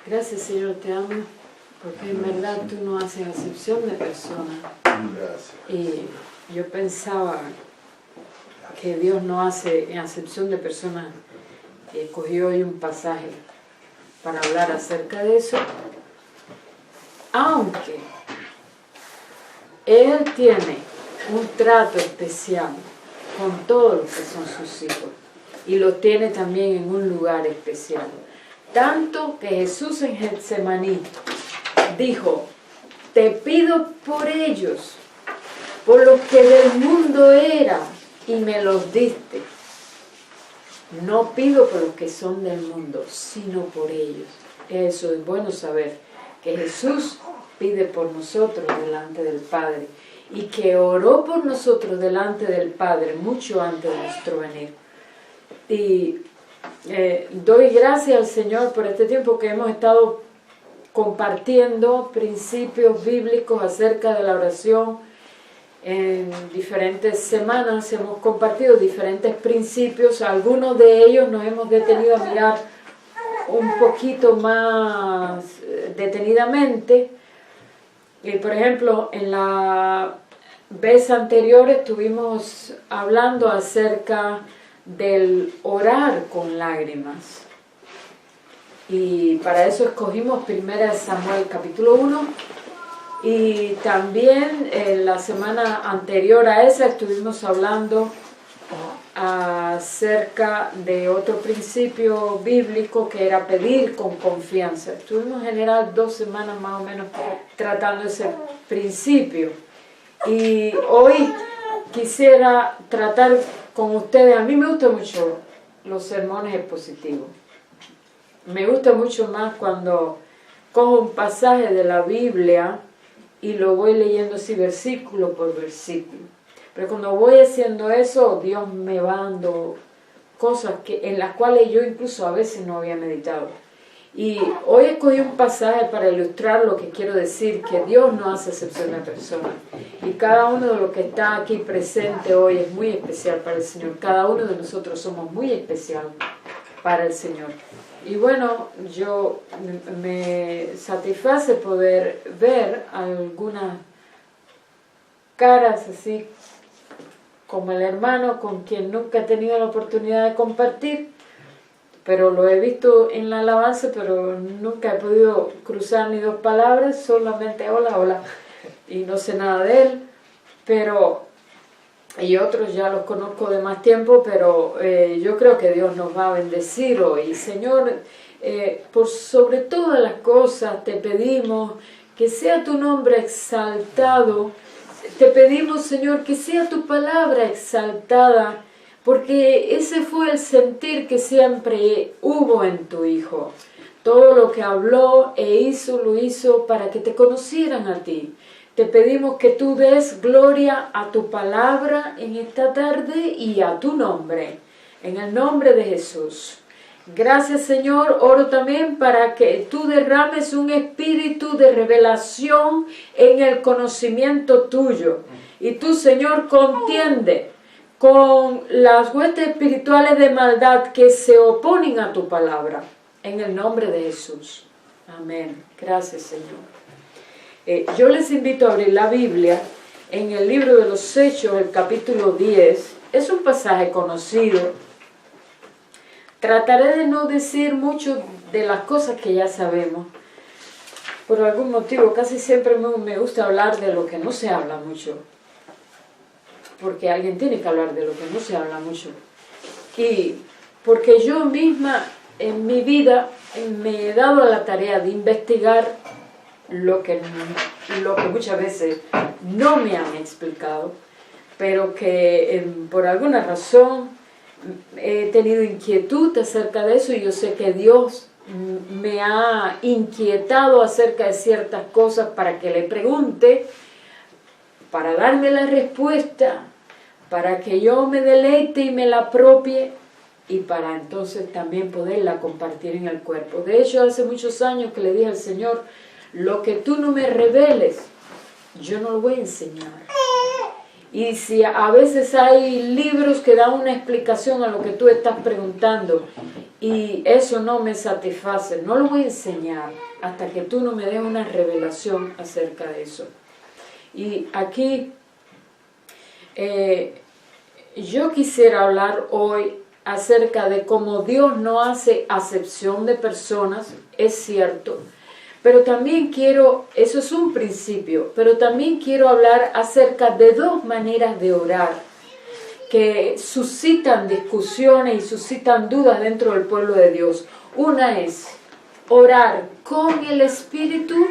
Gracias, Señor, te amo, porque en verdad tú no haces acepción de personas. Gracias. Y yo pensaba que Dios no hace acepción de personas. Cogí hoy un pasaje para hablar acerca de eso. Aunque Él tiene un trato especial con todos los que son sus hijos. Y lo tiene también en un lugar especial. Tanto que Jesús en Getsemaní dijo, te pido por ellos, por los que del mundo eran, y me los diste. No pido por los que son del mundo, sino por ellos. Eso es bueno saber, que Jesús pide por nosotros delante del Padre, y que oró por nosotros delante del Padre mucho antes de nuestro venir. Y doy gracias al Señor por este tiempo que hemos estado compartiendo principios bíblicos acerca de la oración. En diferentes semanas hemos compartido diferentes principios. Algunos de ellos nos hemos detenido a mirar un poquito más detenidamente. Por ejemplo, en la vez anterior estuvimos hablando acerca del orar con lágrimas. Y para eso escogimos 1 Samuel capítulo 1. Y también la semana anterior a esa estuvimos hablando acerca de otro principio bíblico que era pedir con confianza. Estuvimos en general 2 semanas más o menos tratando ese principio. Y hoy quisiera tratar con ustedes, a mí me gustan mucho los sermones expositivos. Me gusta mucho más cuando cojo un pasaje de la Biblia y lo voy leyendo así versículo por versículo. Pero cuando voy haciendo eso, Dios me va dando cosas en las cuales yo incluso a veces no había meditado. Y hoy escogí un pasaje para ilustrar lo que quiero decir, que Dios no hace excepción de personas. Y cada uno de los que está aquí presente hoy es muy especial para el Señor. Cada uno de nosotros somos muy especial para el Señor. Y bueno, yo me satisface poder ver algunas caras así como el hermano con quien nunca he tenido la oportunidad de compartir, pero lo he visto en la alabanza, pero nunca he podido cruzar ni 2 palabras, solamente hola, hola, y no sé nada de él, pero y otros ya los conozco de más tiempo, pero yo creo que Dios nos va a bendecir hoy. Señor, por sobre todas las cosas te pedimos que sea tu nombre exaltado. Te pedimos, Señor, que sea tu palabra exaltada, porque ese fue el sentir que siempre hubo en tu Hijo. Todo lo que habló e hizo, lo hizo para que te conocieran a ti. Te pedimos que tú des gloria a tu palabra en esta tarde y a tu nombre, en el nombre de Jesús. Gracias, Señor. Oro también para que tú derrames un espíritu de revelación en el conocimiento tuyo. Y tú, Señor, contiende con las huestes espirituales de maldad que se oponen a tu palabra, en el nombre de Jesús. Amén. Gracias, Señor. Yo les invito a abrir la Biblia en el libro de los Hechos, el capítulo 10. Es un pasaje conocido. Trataré de no decir mucho de las cosas que ya sabemos. Por algún motivo, casi siempre me gusta hablar de lo que no se habla mucho. Porque alguien tiene que hablar de lo que no se habla mucho. Y porque yo misma en mi vida me he dado a la tarea de investigar lo que muchas veces no me han explicado, pero que por alguna razón he tenido inquietud acerca de eso, y yo sé que Dios me ha inquietado acerca de ciertas cosas para que le pregunte, para darme la respuesta, para que yo me deleite y me la apropie, y para entonces también poderla compartir en el cuerpo. De hecho, hace muchos años que le dije al Señor, lo que tú no me reveles, yo no lo voy a enseñar. Y si a veces hay libros que dan una explicación a lo que tú estás preguntando y eso no me satisface, no lo voy a enseñar hasta que tú no me des una revelación acerca de eso. Y aquí yo quisiera hablar hoy acerca de cómo Dios no hace acepción de personas, es cierto, pero también quiero, eso es un principio, pero también quiero hablar acerca de dos maneras de orar que suscitan discusiones y suscitan dudas dentro del pueblo de Dios. Una es orar con el Espíritu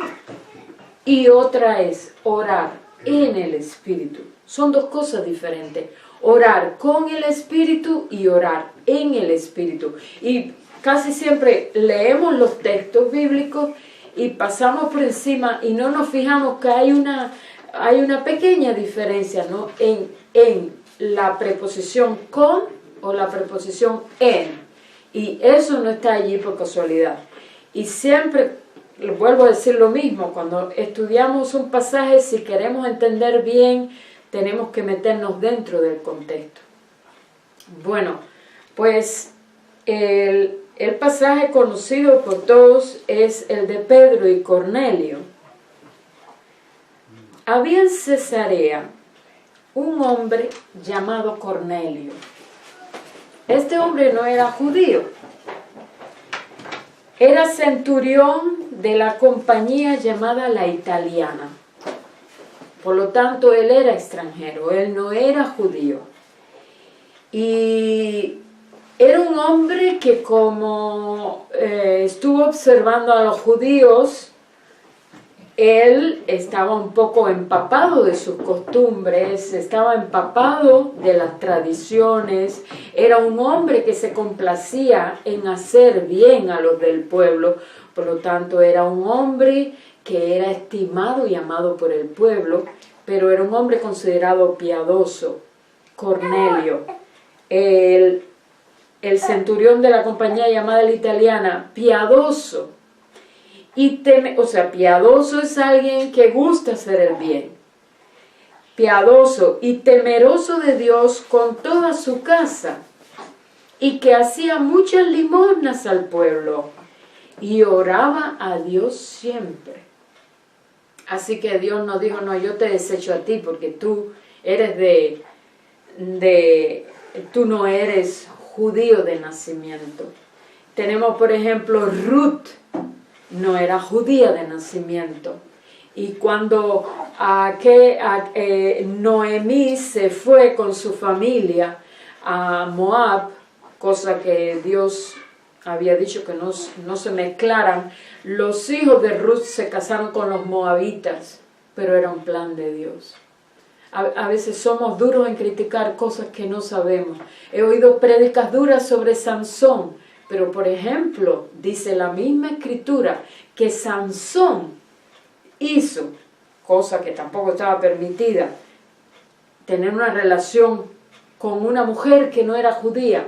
y otra es orar en el Espíritu. Son dos cosas diferentes. Orar con el Espíritu y orar en el Espíritu. Y casi siempre leemos los textos bíblicos y pasamos por encima y no nos fijamos que hay una pequeña diferencia, ¿no? en la preposición con o la preposición en. Y eso no está allí por casualidad. Y siempre, vuelvo a decir lo mismo, cuando estudiamos un pasaje, si queremos entender bien, tenemos que meternos dentro del contexto. Bueno, pues el pasaje conocido por todos es el de Pedro y Cornelio. Había en Cesarea un hombre llamado Cornelio. Este hombre no era judío. Era centurión de la compañía llamada La Italiana. Por lo tanto, él era extranjero, él no era judío. Y era un hombre que como estuvo observando a los judíos, él estaba un poco empapado de sus costumbres, estaba empapado de las tradiciones, era un hombre que se complacía en hacer bien a los del pueblo, por lo tanto era un hombre que era estimado y amado por el pueblo, pero era un hombre considerado piadoso. Cornelio, el centurión de la compañía llamada La Italiana, piadoso. Piadoso es alguien que gusta hacer el bien. Piadoso y temeroso de Dios con toda su casa, y que hacía muchas limosnas al pueblo, y oraba a Dios siempre. Así que Dios nos dijo, no, yo te desecho a ti porque tú eres tú no eres judío de nacimiento. Tenemos, por ejemplo, Ruth, no era judía de nacimiento. Y cuando Noemí se fue con su familia a Moab, cosa que Dios había dicho que no se mezclaran, los hijos de Ruth se casaron con los moabitas, pero era un plan de Dios. A veces somos duros en criticar cosas que no sabemos. He oído prédicas duras sobre Sansón, pero por ejemplo, dice la misma escritura que Sansón hizo, cosa que tampoco estaba permitida, tener una relación con una mujer que no era judía.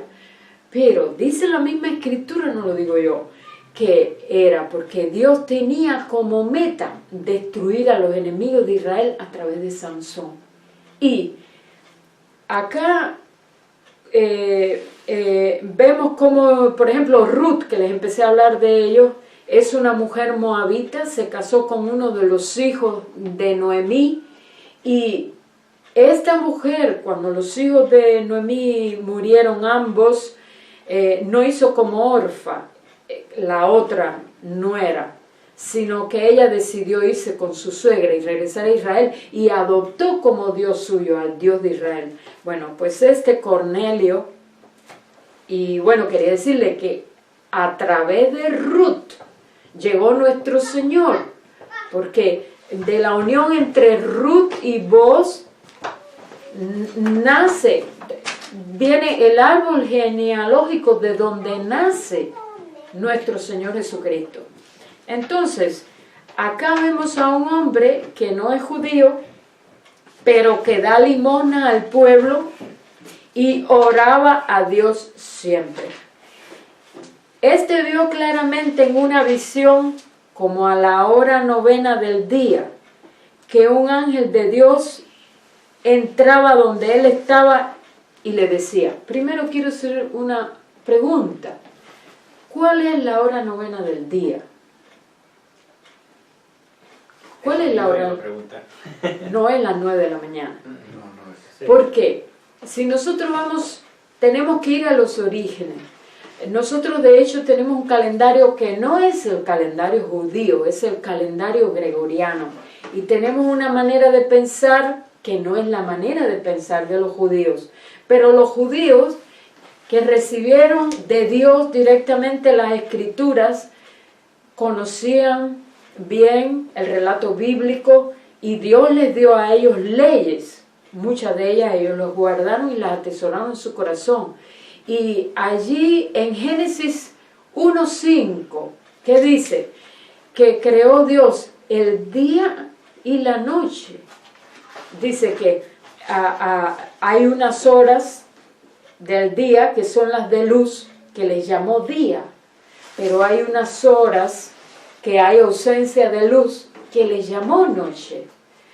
Pero dice la misma escritura, no lo digo yo, que era porque Dios tenía como meta destruir a los enemigos de Israel a través de Sansón. Y acá vemos como, por ejemplo, Ruth, que les empecé a hablar de ellos, es una mujer moabita, se casó con uno de los hijos de Noemí, y esta mujer, cuando los hijos de Noemí murieron ambos, no hizo como Orfa, la otra nuera, sino que ella decidió irse con su suegra y regresar a Israel, y adoptó como Dios suyo al Dios de Israel. Bueno, pues este Cornelio, y bueno, quería decirle que a través de Ruth llegó nuestro Señor, porque de la unión entre Ruth y Boaz viene el árbol genealógico de donde nace nuestro Señor Jesucristo. Entonces, acá vemos a un hombre que no es judío, pero que da limosna al pueblo y oraba a Dios siempre. Este vio claramente en una visión, como a la hora 9 del día, que un ángel de Dios entraba donde él estaba y le decía, primero quiero hacer una pregunta, ¿cuál es la hora novena del día? ¿Cuál es la hora? No es las 9 de la mañana. ¿Por qué? Si nosotros tenemos que ir a los orígenes. Nosotros de hecho tenemos un calendario que no es el calendario judío, es el calendario gregoriano. Y tenemos una manera de pensar que no es la manera de pensar de los judíos. Pero los judíos que recibieron de Dios directamente las escrituras, conocían bien el relato bíblico y Dios les dio a ellos leyes. Muchas de ellas ellos las guardaron y las atesoraron en su corazón. Y allí en Génesis 1:5, ¿qué dice? Que creó Dios el día y la noche. Dice que hay unas horas del día que son las de luz, que les llamó día, pero hay unas horas que hay ausencia de luz, que les llamó noche.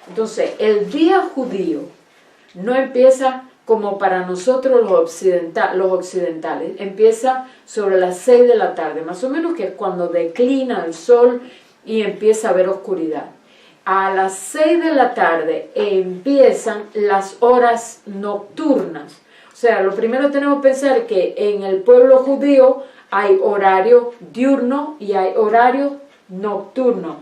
Entonces, el día judío no empieza como para nosotros los occidentales, empieza sobre las 6 de la tarde, más o menos, que es cuando declina el sol y empieza a haber oscuridad. A las 6 de la tarde empiezan las horas nocturnas. O sea, lo primero tenemos que pensar que en el pueblo judío hay horario diurno y hay horario nocturno.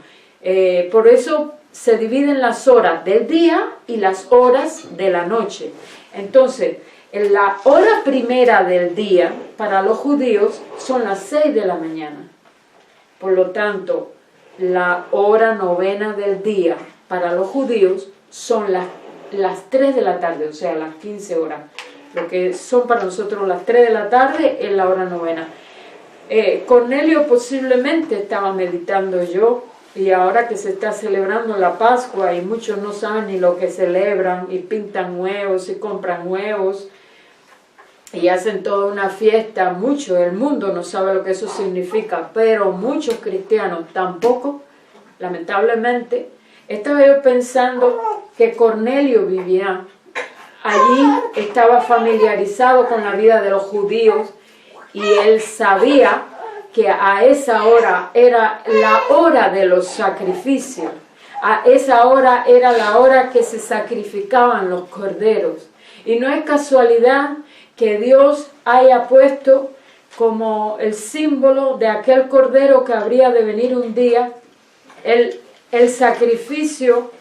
Por eso se dividen las horas del día y las horas de la noche. Entonces, en la hora primera del día para los judíos son las 6 de la mañana. Por lo tanto, la hora novena del día para los judíos son las 3 de la tarde, o sea, las 15 horas. Lo que son para nosotros las 3 de la tarde es la hora novena. Cornelio posiblemente estaba meditando yo, y ahora que se está celebrando la Pascua y muchos no saben ni lo que celebran y pintan huevos y compran huevos y hacen toda una fiesta, el mundo no sabe lo que eso significa, pero muchos cristianos tampoco, lamentablemente. Estaba yo pensando que Cornelio vivía allí, estaba familiarizado con la vida de los judíos y él sabía que a esa hora era la hora de los sacrificios. A esa hora era la hora que se sacrificaban los corderos. Y no es casualidad que Dios haya puesto como el símbolo de aquel cordero que habría de venir un día, el sacrificio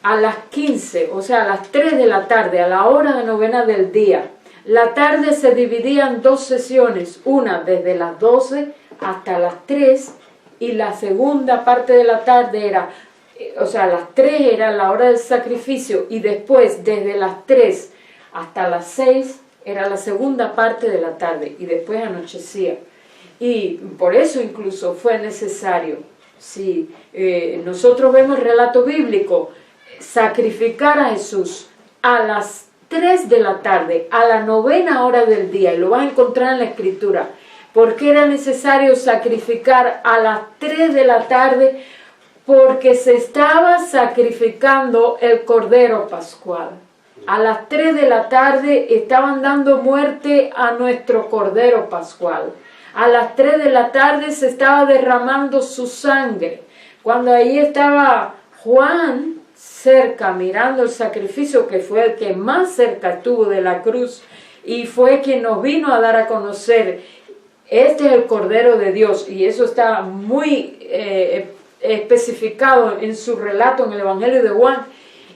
a las 15, o sea, a las 3 de la tarde, a la hora de novena del día. La tarde se dividía en 2 sesiones, una desde las 12 hasta las 3, y la segunda parte de la tarde era, o sea, las 3 era la hora del sacrificio, y después desde las 3 hasta las 6 era la segunda parte de la tarde, y después anochecía. Y por eso incluso fue necesario, si nosotros vemos el relato bíblico, sacrificar a Jesús a las 3 de la tarde, a la novena hora del día, y lo vas a encontrar en la Escritura. ¿Por qué era necesario sacrificar a las 3 de la tarde? Porque se estaba sacrificando el Cordero Pascual. A las 3 de la tarde estaban dando muerte a nuestro Cordero Pascual. A las 3 de la tarde se estaba derramando su sangre. Cuando ahí estaba Juan cerca mirando el sacrificio, que fue el que más cerca estuvo de la cruz y fue quien nos vino a dar a conocer, este es el Cordero de Dios, y eso está muy especificado en su relato en el Evangelio de Juan.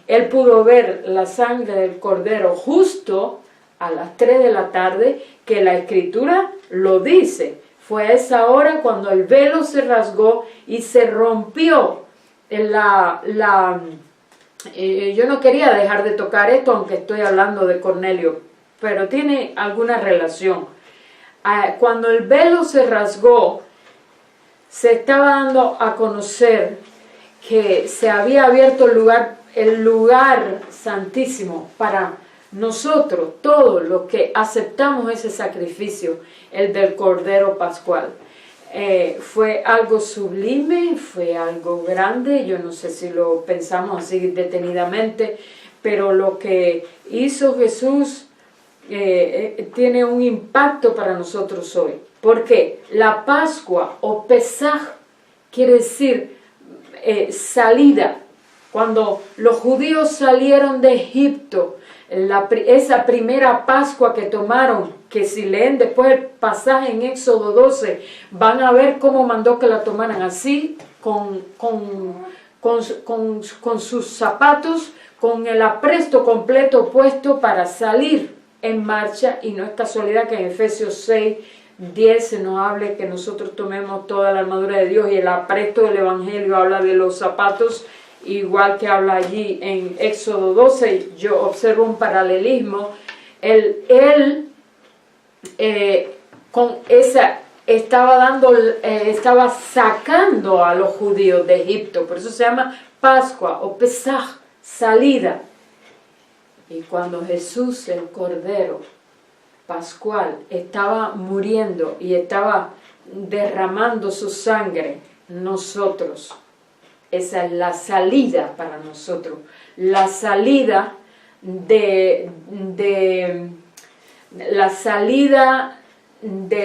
Él pudo ver la sangre del Cordero justo a las 3 de la tarde, que la Escritura lo dice. Fue a esa hora cuando el velo se rasgó y se rompió yo no quería dejar de tocar esto, aunque estoy hablando de Cornelio, pero tiene alguna relación. Cuando el velo se rasgó, se estaba dando a conocer que se había abierto el lugar santísimo para nosotros, todos los que aceptamos ese sacrificio, el del Cordero Pascual. Fue algo sublime, fue algo grande, yo no sé si lo pensamos así detenidamente, pero lo que hizo Jesús tiene un impacto para nosotros hoy. ¿Por qué? La Pascua o Pesaj quiere decir salida. Cuando los judíos salieron de Egipto, esa primera Pascua que tomaron, que si leen después el pasaje en Éxodo 12, van a ver cómo mandó que la tomaran así, con sus zapatos, con el apresto completo puesto para salir en marcha. Y no es casualidad que en Efesios 6:10 se nos hable que nosotros tomemos toda la armadura de Dios, y el apresto del Evangelio habla de los zapatos, igual que habla allí en Éxodo 12. Yo observo un paralelismo. Con esa estaba sacando a los judíos de Egipto, por eso se llama Pascua o Pesaj, salida. Y cuando Jesús, el Cordero Pascual, estaba muriendo y estaba derramando su sangre, nosotros, esa es la salida para nosotros, la salida de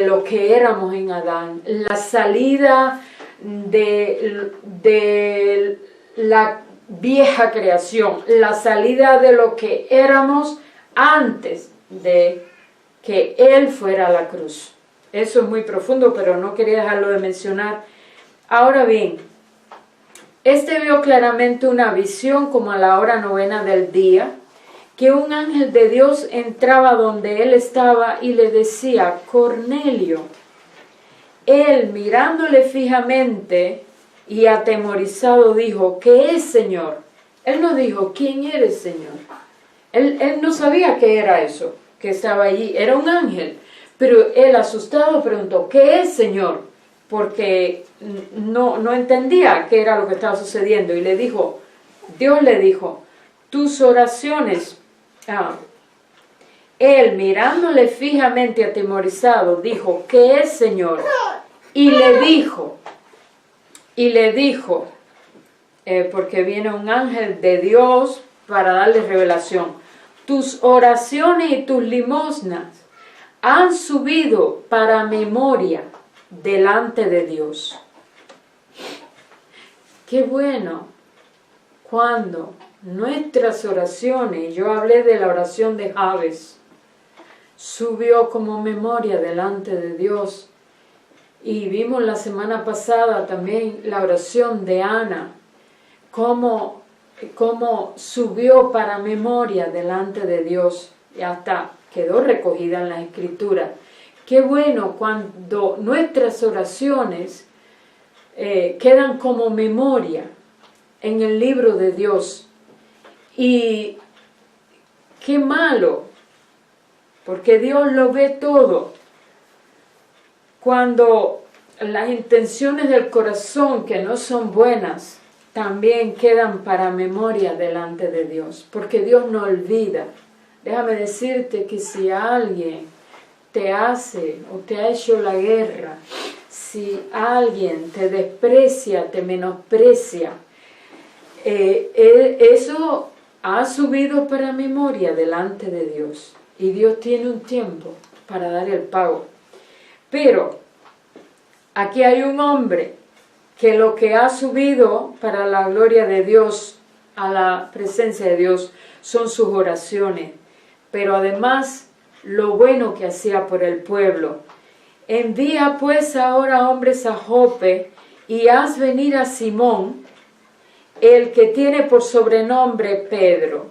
lo que éramos en Adán, la salida de la vieja creación, la salida de lo que éramos antes de que Él fuera a la cruz. Eso es muy profundo, pero no quería dejarlo de mencionar. Ahora bien, vio claramente una visión como a la hora 9 del día, que un ángel de Dios entraba donde él estaba y le decía: Cornelio. Él, mirándole fijamente y atemorizado, dijo: ¿Qué es, Señor? Él no dijo: ¿Quién eres, Señor? Él no sabía qué era eso que estaba allí, era un ángel. Pero él, asustado, preguntó: ¿Qué es, Señor? Porque no entendía qué era lo que estaba sucediendo. Y Dios le dijo: tus oraciones. Él, mirándole fijamente, atemorizado, dijo: ¿Qué es, Señor? Y le dijo, porque viene un ángel de Dios para darle revelación: tus oraciones y tus limosnas han subido para memoria delante de Dios. Qué bueno cuando nuestras oraciones, yo hablé de la oración de Jabes, subió como memoria delante de Dios. Y vimos la semana pasada también la oración de Ana, cómo subió para memoria delante de Dios y hasta quedó recogida en la Escritura. Qué bueno cuando nuestras oraciones quedan como memoria en el libro de Dios. Y qué malo, porque Dios lo ve todo, cuando las intenciones del corazón que no son buenas también quedan para memoria delante de Dios, porque Dios no olvida. Déjame decirte que si alguien te hace o te ha hecho la guerra, si alguien te desprecia, te menosprecia, eso ha subido para memoria delante de Dios, y Dios tiene un tiempo para dar el pago. Pero aquí hay un hombre que lo que ha subido para la gloria de Dios, a la presencia de Dios, son sus oraciones, pero además lo bueno que hacía por el pueblo. Envía pues ahora hombres a Jope y haz venir a Simón, el que tiene por sobrenombre Pedro.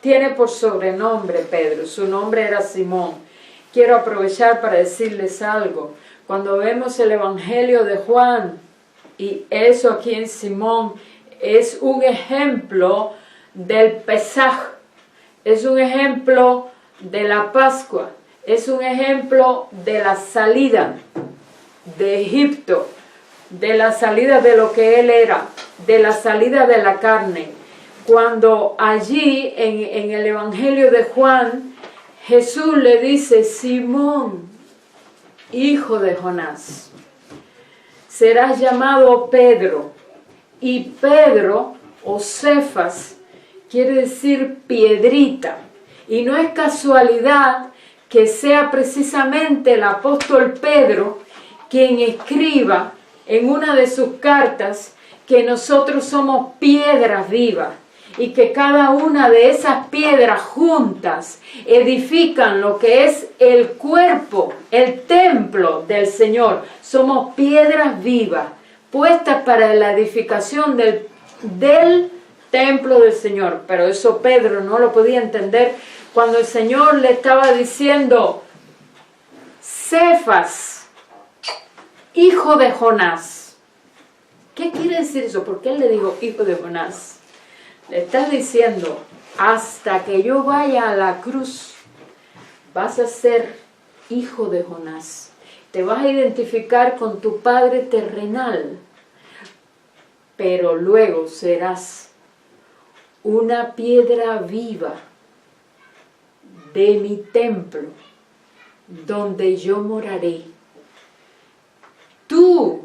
Tiene por sobrenombre Pedro, su nombre era Simón. Quiero aprovechar para decirles algo. Cuando vemos el Evangelio de Juan, y eso aquí en Simón, es un ejemplo del Pesaj, es un ejemplo de la Pascua, es un ejemplo de la salida de Egipto, de la salida de lo que él era, de la salida de la carne. Cuando allí en el Evangelio de Juan, Jesús le dice: Simón, hijo de Jonás, serás llamado Pedro. Y Pedro, o Cefas, quiere decir piedrita. Y no es casualidad que sea precisamente el apóstol Pedro quien escriba en una de sus cartas que nosotros somos piedras vivas y que cada una de esas piedras juntas edifican lo que es el cuerpo, el templo del Señor. Somos piedras vivas puestas para la edificación del templo del Señor. Pero eso Pedro no lo podía entender cuando el Señor le estaba diciendo: Cefas, hijo de Jonás. ¿Qué quiere decir eso? ¿Por qué él le dijo hijo de Jonás? Le estás diciendo: hasta que yo vaya a la cruz, vas a ser hijo de Jonás. Te vas a identificar con tu padre terrenal, pero luego serás una piedra viva de mi templo, donde yo moraré. Tú,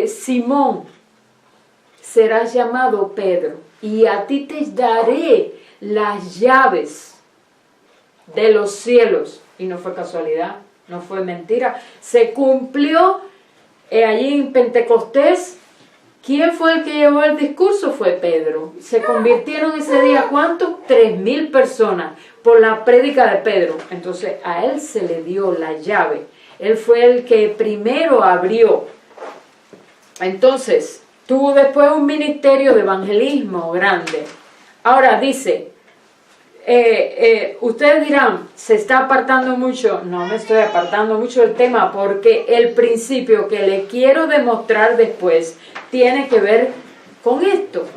Simón, serás llamado Pedro, y a ti te daré las llaves de los cielos. Y no fue casualidad, no fue mentira. Se cumplió allí en Pentecostés. ¿Quién fue el que llevó el discurso? Fue Pedro. Se convirtieron ese día, ¿cuántos? 3,000 personas por la prédica de Pedro. Entonces a él se le dio la llave. Él fue el que primero abrió. Entonces tuvo después un ministerio de evangelismo grande. Ahora dice, ustedes dirán, se está apartando mucho. No me estoy apartando mucho del tema, porque el principio que le quiero demostrar después tiene que ver con esto: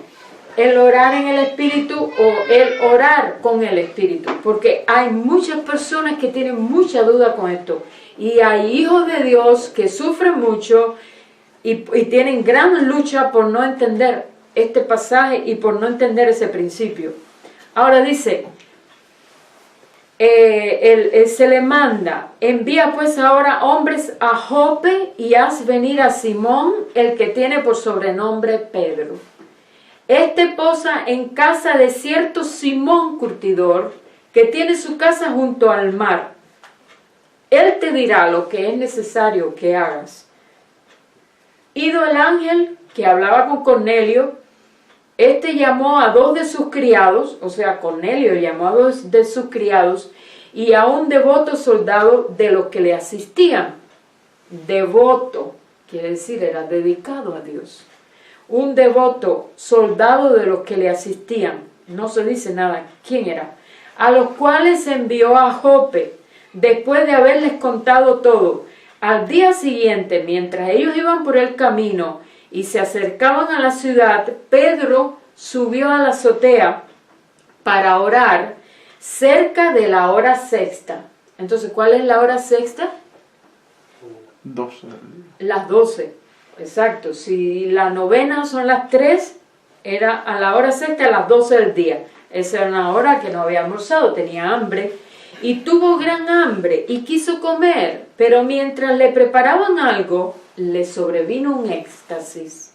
el orar en el Espíritu o el orar con el Espíritu, porque hay muchas personas que tienen mucha duda con esto, y hay hijos de Dios que sufren mucho y tienen gran lucha por no entender este pasaje y por no entender ese principio. Ahora dice, se le manda: envía pues ahora hombres a Jope y haz venir a Simón, el que tiene por sobrenombre Pedro. Este posa en casa de cierto Simón curtidor, que tiene su casa junto al mar. Él te dirá lo que es necesario que hagas. Ido el ángel que hablaba con Cornelio, este llamó a 2 de sus criados, o sea, Cornelio llamó a 2 de sus criados y a un devoto soldado de los que le asistían. Devoto, quiere decir, era dedicado a Dios. Un devoto soldado de los que le asistían, no se dice nada quién era, a los cuales envió a Jope, después de haberles contado todo. Al día siguiente, mientras ellos iban por el camino y se acercaban a la ciudad, Pedro subió a la azotea para orar cerca de la hora sexta. Entonces, ¿cuál es la hora sexta? 12. Las 12, exacto. Si la novena son las 3, era a la hora sexta a las 12 del día. Esa era una hora que no había almorzado, tenía hambre. Y tuvo gran hambre y quiso comer, pero mientras le preparaban algo, le sobrevino un éxtasis.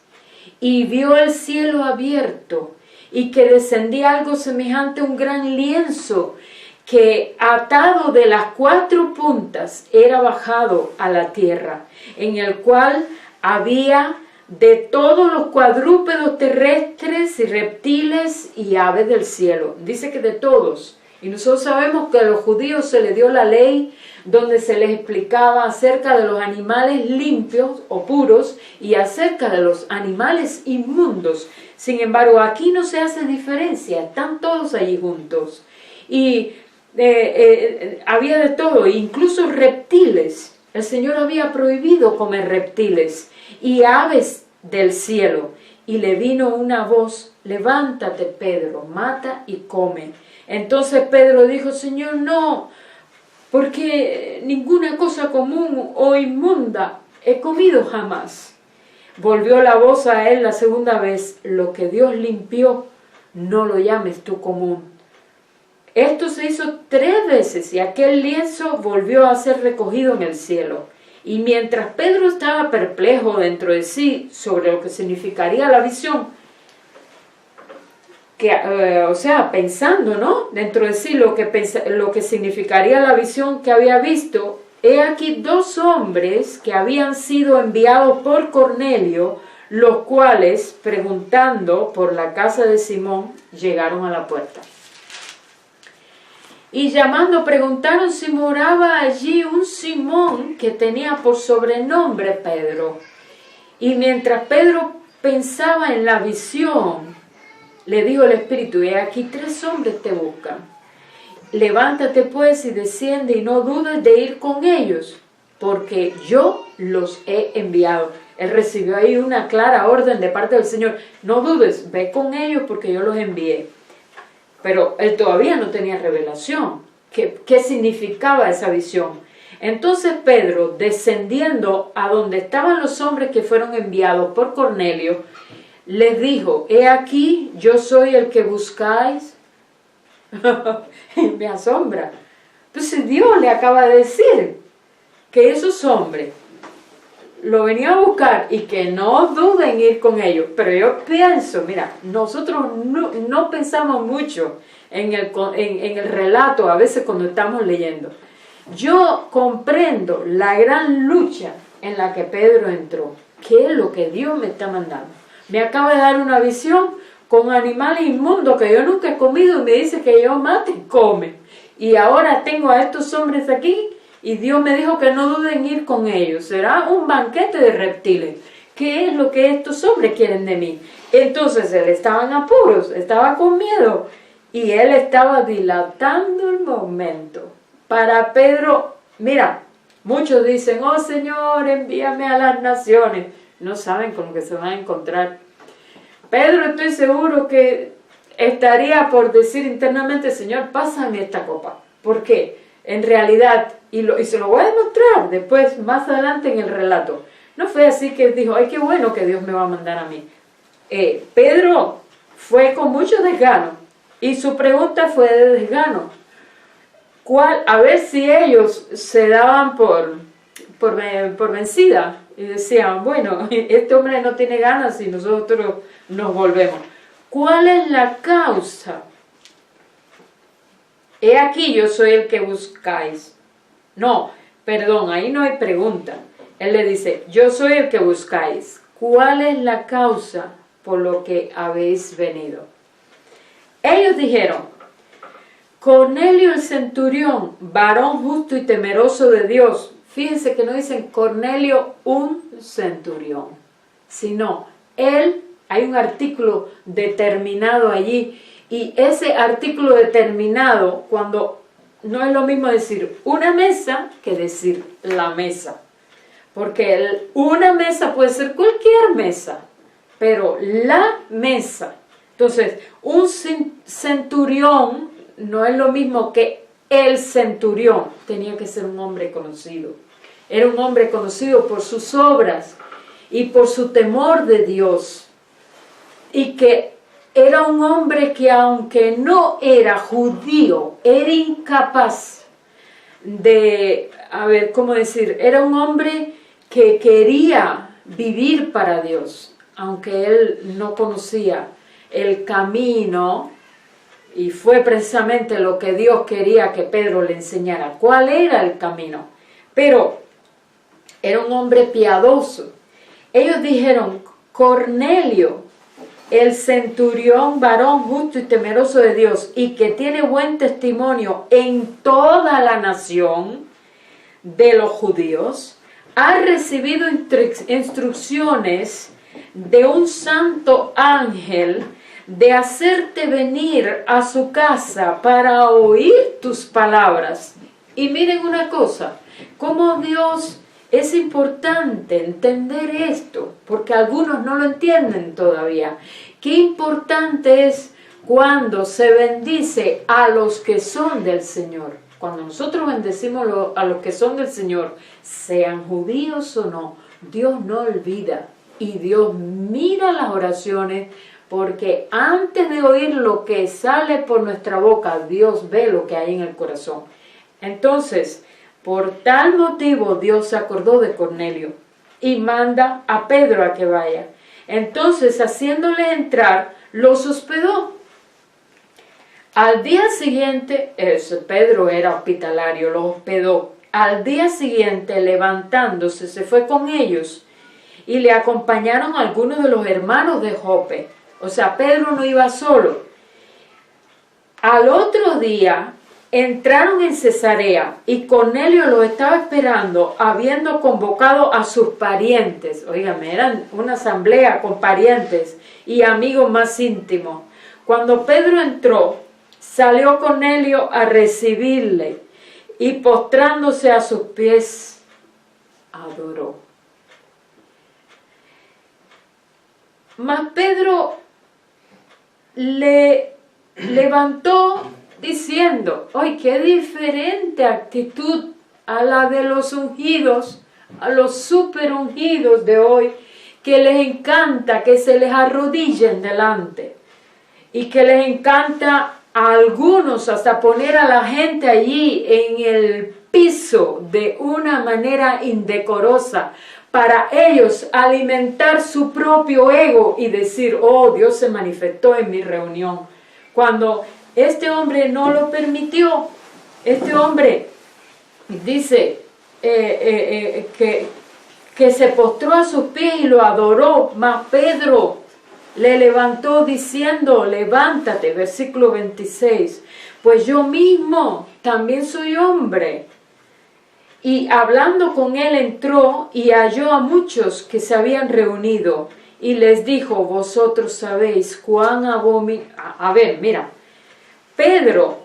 Y vio el cielo abierto y que descendía algo semejante a un gran lienzo que, atado de las 4 puntas, era bajado a la tierra, en el cual había de todos los cuadrúpedos terrestres y reptiles y aves del cielo. Dice que de todos. Y nosotros sabemos que a los judíos se les dio la ley donde se les explicaba acerca de los animales limpios o puros y acerca de los animales inmundos. Sin embargo, aquí no se hace diferencia, están todos allí juntos. Y había de todo, incluso reptiles. El Señor había prohibido comer reptiles y aves del cielo. Y le vino una voz: levántate, Pedro, mata y come. Entonces Pedro dijo: Señor, no, porque ninguna cosa común o inmunda he comido jamás. Volvió la voz a él la segunda vez: lo que Dios limpió, no lo llames tú común. Esto se hizo 3 veces y aquel lienzo volvió a ser recogido en el cielo. Y mientras Pedro estaba perplejo dentro de sí sobre lo que significaría la visión, o sea, pensando, ¿no? Dentro de sí lo que significaría la visión que había visto. He aquí 2 hombres que habían sido enviados por Cornelio, los cuales, preguntando por la casa de Simón, llegaron a la puerta. Y llamando, preguntaron si moraba allí un Simón que tenía por sobrenombre Pedro. Y mientras Pedro pensaba en la visión, le dijo el Espíritu: he aquí 3 hombres te buscan. Levántate pues y desciende y no dudes de ir con ellos, porque yo los he enviado. Él recibió ahí una clara orden de parte del Señor: no dudes, ve con ellos porque yo los envié. Pero él todavía no tenía revelación. ¿Qué significaba esa visión? Entonces Pedro, descendiendo a donde estaban los hombres que fueron enviados por Cornelio, les dijo: he aquí, yo soy el que buscáis. Me asombra. Entonces Dios le acaba de decir que esos hombres lo venían a buscar y que no duden en ir con ellos. Pero yo pienso, mira, nosotros no pensamos mucho en el relato a veces cuando estamos leyendo. Yo comprendo la gran lucha en la que Pedro entró. ¿Qué es lo que Dios me está mandando? Me acaba de dar una visión con animales inmundos que yo nunca he comido y me dice que yo mate y come. Y ahora tengo a estos hombres aquí y Dios me dijo que no duden en ir con ellos. Será un banquete de reptiles. ¿Qué es lo que estos hombres quieren de mí? Entonces él estaba en apuros, estaba con miedo y él estaba dilatando el momento. Para Pedro, mira, muchos dicen: oh Señor, envíame a las naciones. No saben con lo que se van a encontrar. Pedro, estoy seguro que estaría por decir internamente: Señor, pásame esta copa. ¿Por qué? En realidad, y se lo voy a demostrar después, más adelante en el relato, no fue así que dijo: ay, qué bueno que Dios me va a mandar a mí. Pedro fue con mucho desgano y su pregunta fue de desgano. A ver si ellos se daban por vencida y decían: bueno, este hombre no tiene ganas y nosotros nos volvemos. ¿Cuál es la causa? He aquí, yo soy el que buscáis. No, perdón, ahí no hay pregunta. Él le dice: yo soy el que buscáis. ¿Cuál es la causa por lo que habéis venido? Ellos dijeron: Cornelio el centurión, varón justo y temeroso de Dios. Fíjense que no dicen Cornelio un centurión, sino él. Hay un artículo determinado allí, y ese artículo determinado, cuando no es lo mismo decir una mesa que decir la mesa, porque una mesa puede ser cualquier mesa, pero la mesa. Entonces, un centurión no es lo mismo que el centurión. Tenía que ser un hombre conocido. Era un hombre conocido por sus obras y por su temor de Dios. Y que era un hombre que, aunque no era judío, era incapaz de, era un hombre que quería vivir para Dios, aunque él no conocía el camino, y fue precisamente lo que Dios quería que Pedro le enseñara, cuál era el camino. Pero era un hombre piadoso. Ellos dijeron: Cornelio, el centurión, varón justo y temeroso de Dios, y que tiene buen testimonio en toda la nación de los judíos, ha recibido instrucciones de un santo ángel de hacerte venir a su casa para oír tus palabras. Y miren una cosa, cómo Dios... Es importante entender esto, porque algunos no lo entienden todavía. Qué importante es cuando se bendice a los que son del Señor. Cuando nosotros bendecimos a los que son del Señor, sean judíos o no, Dios no olvida. Y Dios mira las oraciones, porque antes de oír lo que sale por nuestra boca, Dios ve lo que hay en el corazón. Entonces, por tal motivo Dios se acordó de Cornelio y manda a Pedro a que vaya. Entonces, haciéndole entrar, los hospedó. Al día siguiente, Pedro era hospitalario, los hospedó. Al día siguiente, levantándose, se fue con ellos y le acompañaron algunos de los hermanos de Jope. O sea, Pedro no iba solo. Al otro día entraron en Cesarea y Cornelio los estaba esperando, habiendo convocado a sus parientes. Óigame, eran una asamblea con parientes y amigos más íntimos. Cuando Pedro entró, salió Cornelio a recibirle y postrándose a sus pies, adoró. Mas Pedro le levantó diciendo, ¡ay, qué diferente actitud a la de los ungidos, a los super ungidos de hoy, que les encanta que se les arrodillen delante y que les encanta a algunos hasta poner a la gente allí en el piso de una manera indecorosa para ellos alimentar su propio ego y decir, oh, Dios se manifestó en mi reunión. Cuando este hombre no lo permitió, este hombre dice que se postró a sus pies y lo adoró, mas Pedro le levantó diciendo, levántate, versículo 26, pues yo mismo también soy hombre. Y hablando con él entró y halló a muchos que se habían reunido y les dijo, vosotros sabéis cuán abominable. A ver, mira, Pedro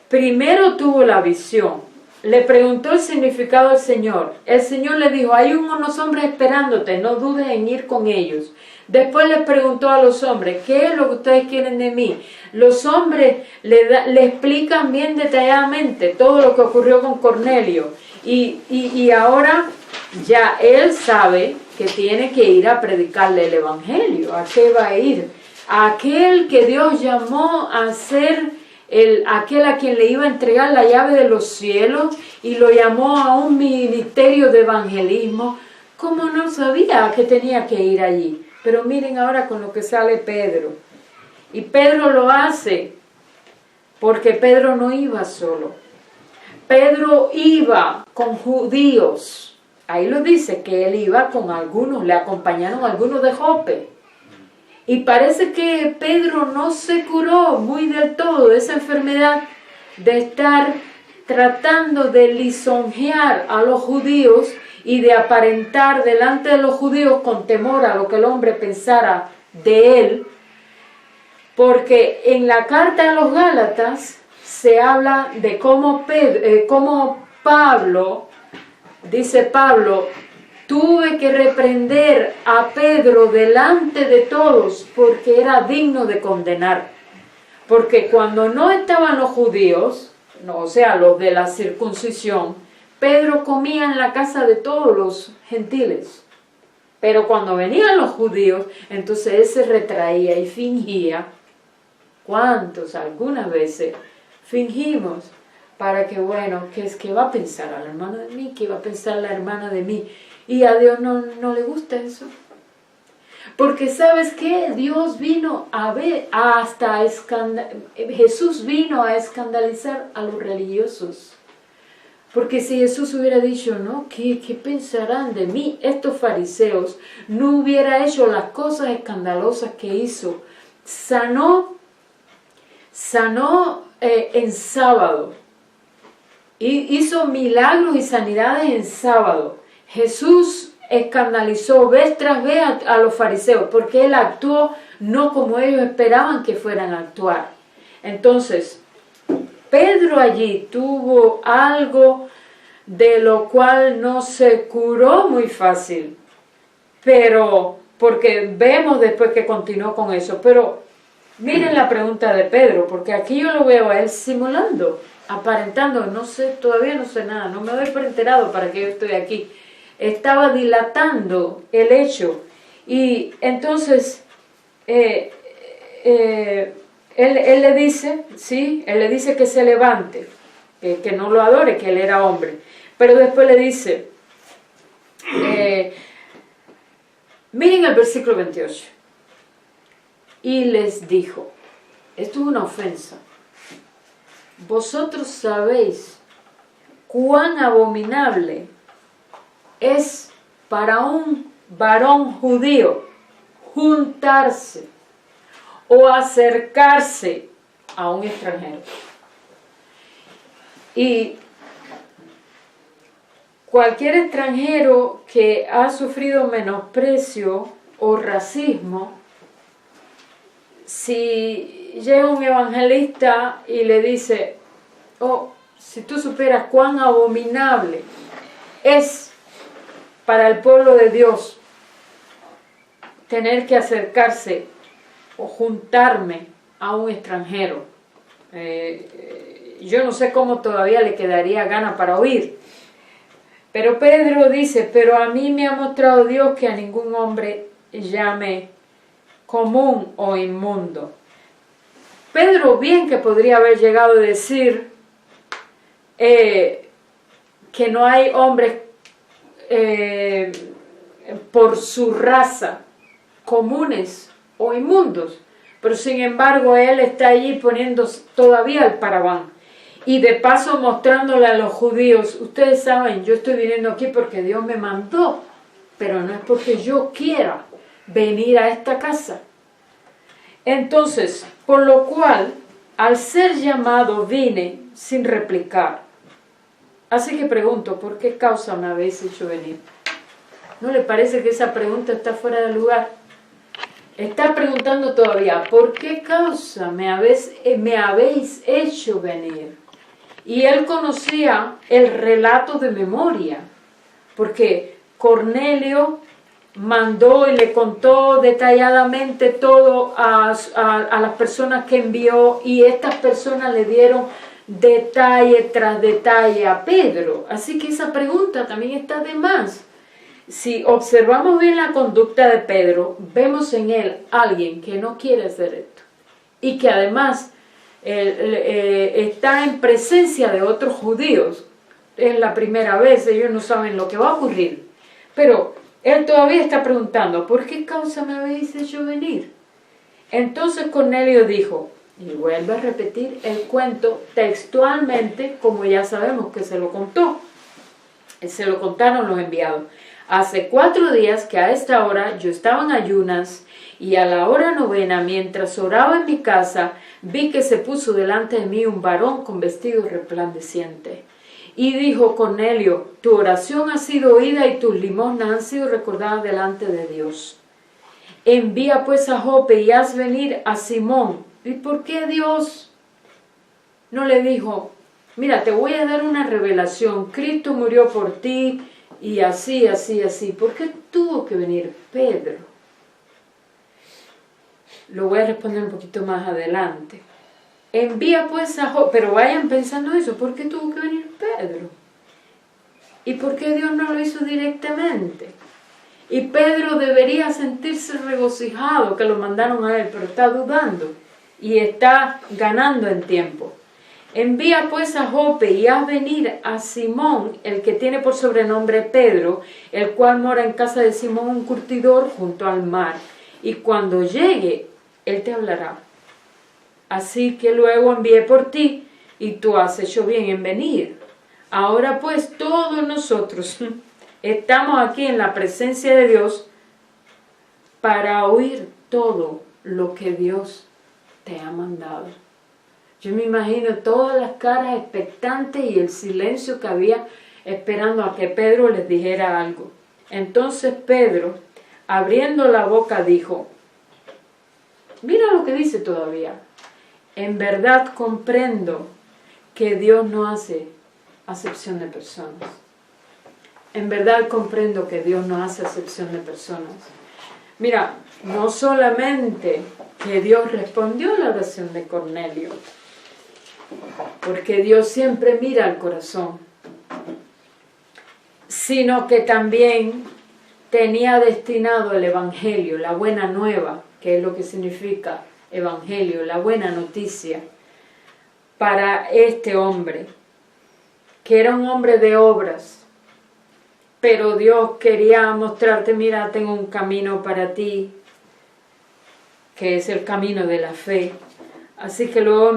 primero tuvo la visión, le preguntó el significado al Señor. El Señor le dijo, hay unos hombres esperándote, no dudes en ir con ellos. Después le preguntó a los hombres, ¿qué es lo que ustedes quieren de mí? Los hombres le explican bien detalladamente todo lo que ocurrió con Cornelio. Y ahora ya él sabe que tiene que ir a predicarle el Evangelio. ¿A qué va a ir? A aquel que Dios llamó a ser aquel a quien le iba a entregar la llave de los cielos y lo llamó a un ministerio de evangelismo. ¿Cómo no sabía que tenía que ir allí? Pero miren ahora con lo que sale Pedro. Y Pedro lo hace porque Pedro no iba solo. Pedro iba con judíos. Ahí lo dice que él iba con algunos, le acompañaron algunos de Jope. Y parece que Pedro no se curó muy del todo de esa enfermedad de estar tratando de lisonjear a los judíos y de aparentar delante de los judíos con temor a lo que el hombre pensara de él, porque en la carta a los Gálatas se habla de cómo Pablo, dice Pablo, tuve que reprender a Pedro delante de todos porque era digno de condenar. Porque cuando no estaban los judíos, o sea, los de la circuncisión, Pedro comía en la casa de todos los gentiles. Pero cuando venían los judíos, entonces él se retraía y fingía. ¿Cuántos algunas veces fingimos? Para que, bueno, ¿qué es que va a pensar al hermano de mí? ¿Qué va a pensar la hermana de mí? Y a Dios no le gusta eso. Porque ¿sabes qué? Dios vino a ver, Jesús vino a escandalizar a los religiosos. Porque si Jesús hubiera dicho, ¿no? ¿Qué pensarán de mí? Estos fariseos, no hubiera hecho las cosas escandalosas que hizo. Sanó en sábado. Y hizo milagros y sanidades en sábado. Jesús escandalizó vez tras vez a los fariseos porque él actuó no como ellos esperaban que fueran a actuar. Entonces, Pedro allí tuvo algo de lo cual no se curó muy fácil, pero porque vemos después que continuó con eso. Pero miren la pregunta de Pedro, porque aquí yo lo veo a él simulando, aparentando, no sé, todavía no sé nada, no me doy por enterado para que yo estoy aquí. Estaba dilatando el hecho y entonces él le dice, ¿sí? Él le dice que se levante, que no lo adore, que él era hombre. Pero después le dice, miren el versículo 28. Y les dijo, esto es una ofensa. vosotros sabéis cuán abominable es para un varón judío juntarse o acercarse a un extranjero. Y cualquier extranjero que ha sufrido menosprecio o racismo, si llega un evangelista y le dice, oh, si tú supieras cuán abominable es para el pueblo de Dios tener que acercarse o juntarme a un extranjero, yo no sé cómo todavía le quedaría gana para oír. Pero Pedro dice, pero a mí me ha mostrado Dios que a ningún hombre llame común o inmundo. Pedro bien que podría haber llegado a decir que no hay hombres por su raza comunes o inmundos, pero sin embargo él está allí poniendo todavía el paraván y de paso mostrándole a los judíos, ustedes saben, yo estoy viniendo aquí porque Dios me mandó, pero no es porque yo quiera venir a esta casa. Entonces, por lo cual, al ser llamado vine sin replicar. Así que pregunto, ¿por qué causa me habéis hecho venir? ¿No le parece que esa pregunta está fuera de lugar? Está preguntando todavía, ¿por qué causa me habéis hecho venir? Y él conocía el relato de memoria, porque Cornelio mandó y le contó detalladamente todo a las personas que envió, y estas personas le dieron detalle tras detalle a Pedro. Así que esa pregunta también está de más. Si observamos bien la conducta de Pedro, vemos en él alguien que no quiere hacer esto y que además está en presencia de otros judíos. Es la primera vez, ellos no saben lo que va a ocurrir, pero él todavía está preguntando, ¿por qué causa me habéis hecho venir? Entonces Cornelio dijo, y vuelve a repetir el cuento textualmente, como ya sabemos que se lo contó, se lo contaron los enviados. Hace 4 días que a esta hora yo estaba en ayunas, y a la hora 9, mientras oraba en mi casa, vi que se puso delante de mí un varón con vestido resplandeciente. Y dijo, Cornelio, tu oración ha sido oída y tus limosnas han sido recordadas delante de Dios. Envía pues a Jope y haz venir a Simón. ¿Y por qué Dios no le dijo, mira, te voy a dar una revelación, Cristo murió por ti y así, así, así? ¿Por qué tuvo que venir Pedro? Lo voy a responder un poquito más adelante. Envía pues a Jope, pero vayan pensando eso, ¿por qué tuvo que venir Pedro? ¿Y por qué Dios no lo hizo directamente? Y Pedro debería sentirse regocijado que lo mandaron a él, pero está dudando y está ganando en tiempo. Envía pues a Jope y haz venir a Simón, el que tiene por sobrenombre Pedro, el cual mora en casa de Simón un curtidor junto al mar, y cuando llegue, él te hablará. Así que luego envié por ti, y tú has hecho bien en venir. Ahora pues todos nosotros estamos aquí en la presencia de Dios para oír todo lo que Dios te ha mandado. Yo me imagino todas las caras expectantes y el silencio que había esperando a que Pedro les dijera algo. Entonces Pedro, abriendo la boca, dijo, mira lo que dice todavía, en verdad comprendo que Dios no hace acepción de personas. En verdad comprendo que Dios no hace acepción de personas. Mira, no solamente que Dios respondió a la oración de Cornelio, porque Dios siempre mira al corazón, sino que también tenía destinado el Evangelio, la buena nueva, que es lo que significa Evangelio, la buena noticia, para este hombre, que era un hombre de obras, pero Dios quería mostrarte, mira, tengo un camino para ti, que es el camino de la fe. Así que luego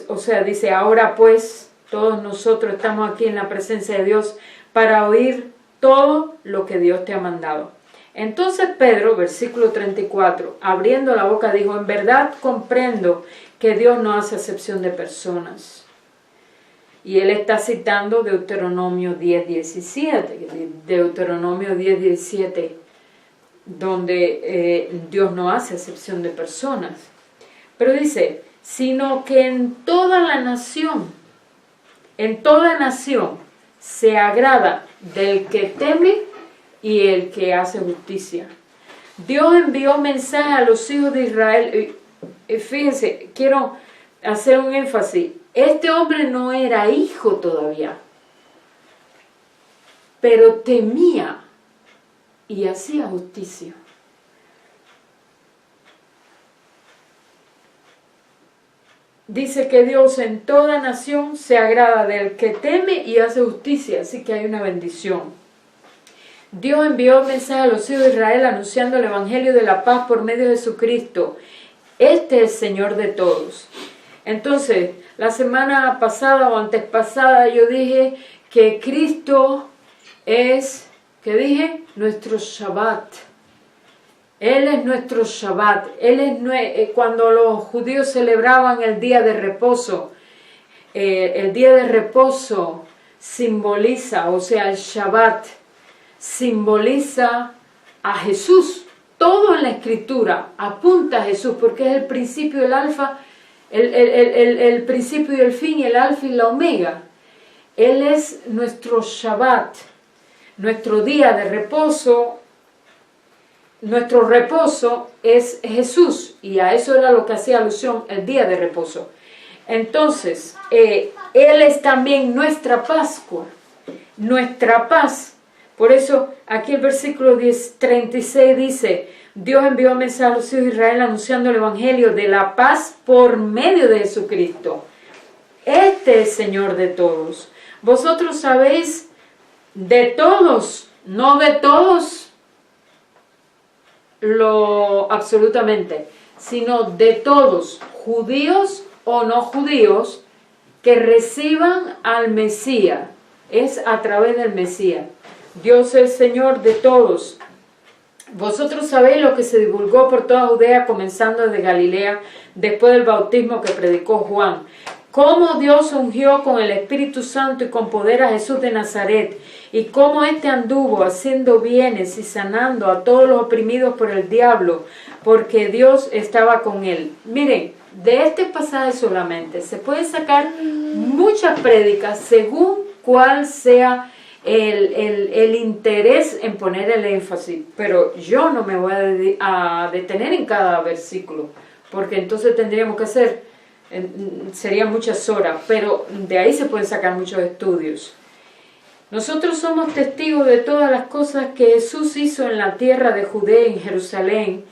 o sea, dice, ahora pues todos nosotros estamos aquí en la presencia de Dios para oír todo lo que Dios te ha mandado. Entonces Pedro, versículo 34, abriendo la boca dijo, en verdad comprendo que Dios no hace acepción de personas. Y él está citando Deuteronomio 10:17, Deuteronomio 10:17, donde Dios no hace acepción de personas. Pero dice, sino que en toda nación se agrada del que teme y el que hace justicia. Dios envió mensaje a los hijos de Israel. Fíjense, quiero hacer un énfasis. Este hombre no era hijo todavía, pero temía y hacía justicia. Dice que Dios en toda nación se agrada del que teme y hace justicia, así que hay una bendición. Dios envió mensaje a los hijos de Israel anunciando el evangelio de la paz por medio de Jesucristo. Este es el Señor de todos. Entonces, la semana pasada o antes pasada yo dije que Cristo es, ¿qué dije? Nuestro Shabbat. Él es nuestro Shabbat. Él es cuando los judíos celebraban el día de reposo. El día de reposo simboliza, o sea, el Shabbat simboliza a Jesús. Todo en la Escritura apunta a Jesús porque es el principio y el alfa, el principio y el fin, el alfa y la omega. Él es nuestro Shabbat, nuestro día de reposo. Nuestro reposo es Jesús y a eso era lo que hacía alusión el día de reposo. Entonces, Él es también nuestra Pascua, nuestra paz. Por eso aquí el versículo 36 dice, Dios envió mensaje a los hijos de Israel anunciando el evangelio de la paz por medio de Jesucristo. Este es Señor de todos. Vosotros sabéis de todos, no de todos absolutamente, sino de todos, judíos o no judíos, que reciban al Mesías. Es a través del Mesías. Dios es Señor de todos. Vosotros sabéis lo que se divulgó por toda Judea, comenzando desde Galilea, después del bautismo que predicó Juan. Cómo Dios ungió con el Espíritu Santo y con poder a Jesús de Nazaret, y cómo éste anduvo haciendo bienes y sanando a todos los oprimidos por el diablo, porque Dios estaba con él. Miren, de este pasaje solamente se pueden sacar muchas prédicas según cuál sea el interés en poner el énfasis, pero yo no me voy a detener en cada versículo, porque entonces tendríamos que hacer, serían muchas horas, pero de ahí se pueden sacar muchos estudios. Nosotros somos testigos de todas las cosas que Jesús hizo en la tierra de Judea, en Jerusalén,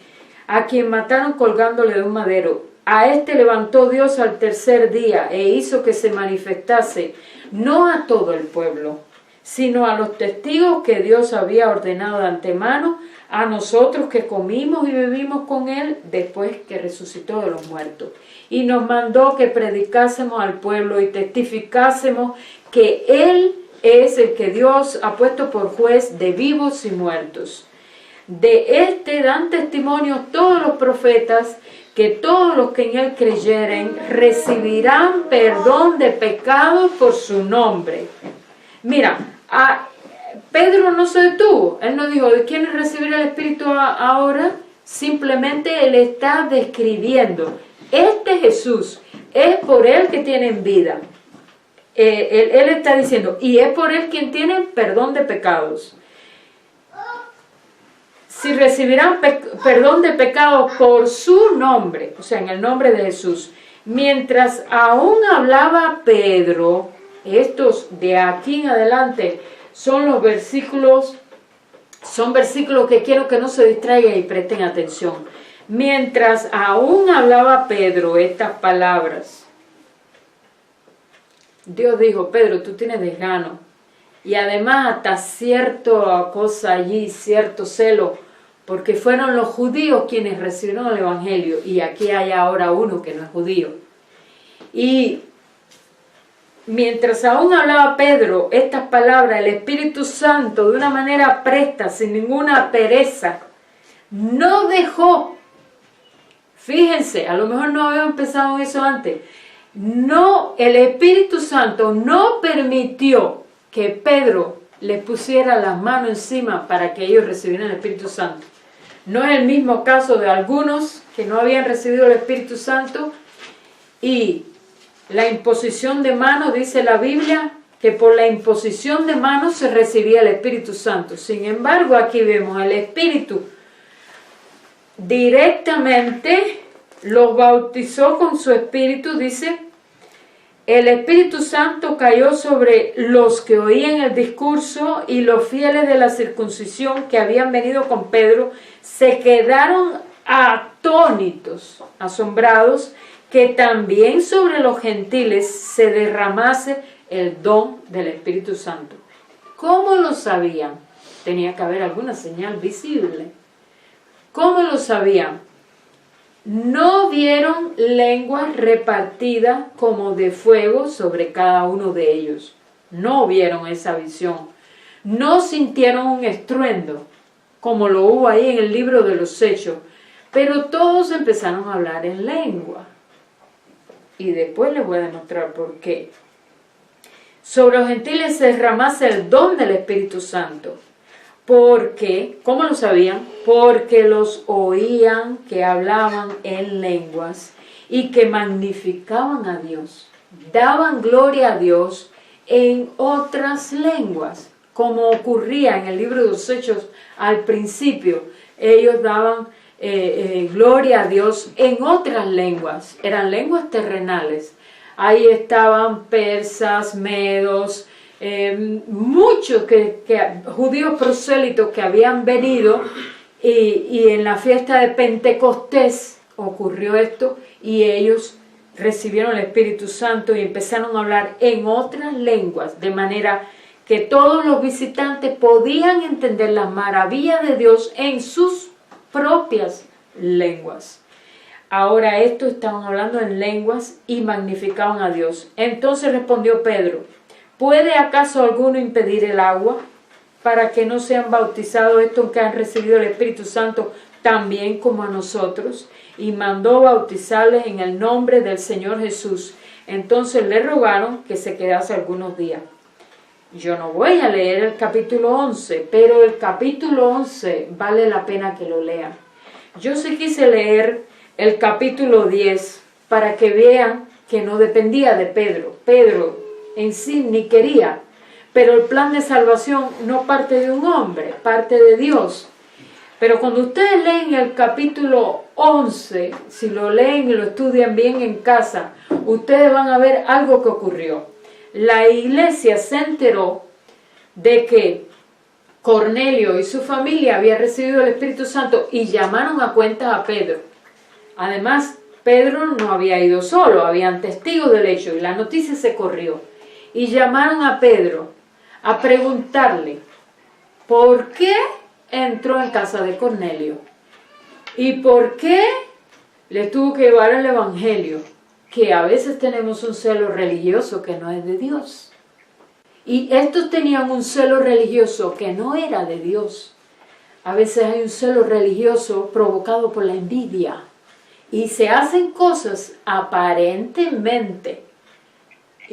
a quien mataron colgándole de un madero. A este levantó Dios al tercer día e hizo que se manifestase, no a todo el pueblo, sino a los testigos que Dios había ordenado de antemano, a nosotros que comimos y bebimos con Él después que resucitó de los muertos. Y nos mandó que predicásemos al pueblo y testificásemos que Él es el que Dios ha puesto por juez de vivos y muertos. De este dan testimonio todos los profetas, que todos los que en Él creyeren recibirán perdón de pecados por su nombre. Mira, Pedro no se detuvo. Él no dijo, ¿de quién recibirá el Espíritu ahora? Simplemente él está describiendo. Este Jesús es por él que tienen vida. Él está diciendo, y es por él quien tiene perdón de pecados. Si recibirán perdón de pecados por su nombre, o sea, en el nombre de Jesús. Mientras aún hablaba Pedro, estos de aquí en adelante son versículos que quiero que no se distraigan y presten atención. Mientras aún hablaba Pedro estas palabras, Dios dijo, Pedro, tú tienes desgano. Y además hasta cierta cosa allí, cierto celo, porque fueron los judíos quienes recibieron el Evangelio, y aquí hay ahora uno que no es judío. Y mientras aún hablaba Pedro estas palabras, el Espíritu Santo, de una manera presta, sin ninguna pereza, no dejó. Fíjense, a lo mejor no habíamos pensado en eso antes. No, el Espíritu Santo no permitió que Pedro les pusiera las manos encima para que ellos recibieran el Espíritu Santo. No es el mismo caso de algunos que no habían recibido el Espíritu Santo, y la imposición de manos, dice la Biblia, que por la imposición de manos se recibía el Espíritu Santo. Sin embargo, aquí vemos el Espíritu directamente los bautizó con su Espíritu, dice, el Espíritu Santo cayó sobre los que oían el discurso, y los fieles de la circuncisión que habían venido con Pedro se quedaron atónitos, asombrados, que también sobre los gentiles se derramase el don del Espíritu Santo. ¿Cómo lo sabían? Tenía que haber alguna señal visible. ¿Cómo lo sabían? No vieron lenguas repartidas como de fuego sobre cada uno de ellos. No vieron esa visión. No sintieron un estruendo, como lo hubo ahí en el libro de los Hechos. Pero todos empezaron a hablar en lengua. Y después les voy a demostrar por qué. Sobre los gentiles se derramase el don del Espíritu Santo. Porque, ¿cómo lo sabían? Porque los oían que hablaban en lenguas y que magnificaban a Dios. Daban gloria a Dios en otras lenguas, como ocurría en el libro de los Hechos al principio. Ellos daban gloria a Dios en otras lenguas, eran lenguas terrenales. Ahí estaban persas, medos, muchos judíos prosélitos que habían venido, y en la fiesta de Pentecostés ocurrió esto, y ellos recibieron el Espíritu Santo y empezaron a hablar en otras lenguas, de manera que todos los visitantes podían entender las maravillas de Dios en sus propias lenguas. Ahora estos estaban hablando en lenguas y magnificaban a Dios. Entonces respondió Pedro: ¿puede acaso alguno impedir el agua para que no sean bautizados estos que han recibido el Espíritu Santo también como a nosotros? Y mandó bautizarles en el nombre del Señor Jesús. Entonces le rogaron que se quedase algunos días. Yo no voy a leer el capítulo 11, pero el capítulo 11 vale la pena que lo lean. Yo sí quise leer el capítulo 10 para que vean que no dependía de Pedro. Pedro en sí ni quería, pero el plan de salvación no parte de un hombre, parte de Dios. Pero cuando ustedes leen el capítulo 11, si lo leen y lo estudian bien en casa, ustedes van a ver algo que ocurrió. La iglesia se enteró de que Cornelio y su familia habían recibido el Espíritu Santo y llamaron a cuentas a Pedro. Además, Pedro no había ido solo, habían testigos del hecho y la noticia se corrió. Y llamaron a Pedro a preguntarle por qué entró en casa de Cornelio y por qué le tuvo que llevar el evangelio. Que a veces tenemos un celo religioso que no es de Dios. Y estos tenían un celo religioso que no era de Dios. A veces hay un celo religioso provocado por la envidia. Y se hacen cosas aparentemente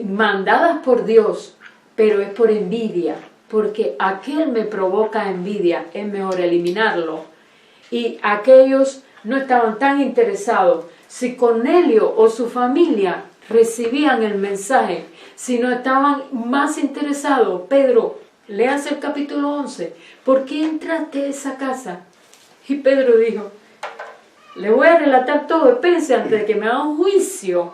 mandadas por Dios, pero es por envidia. Porque aquel me provoca envidia, es mejor eliminarlo. Y aquellos no estaban tan interesados si Cornelio o su familia recibían el mensaje, si no estaban más interesados. Pedro, léase el capítulo 11, ¿por qué entraste a esa casa? Y Pedro dijo, le voy a relatar todo, espérense antes de que me hagan un juicio.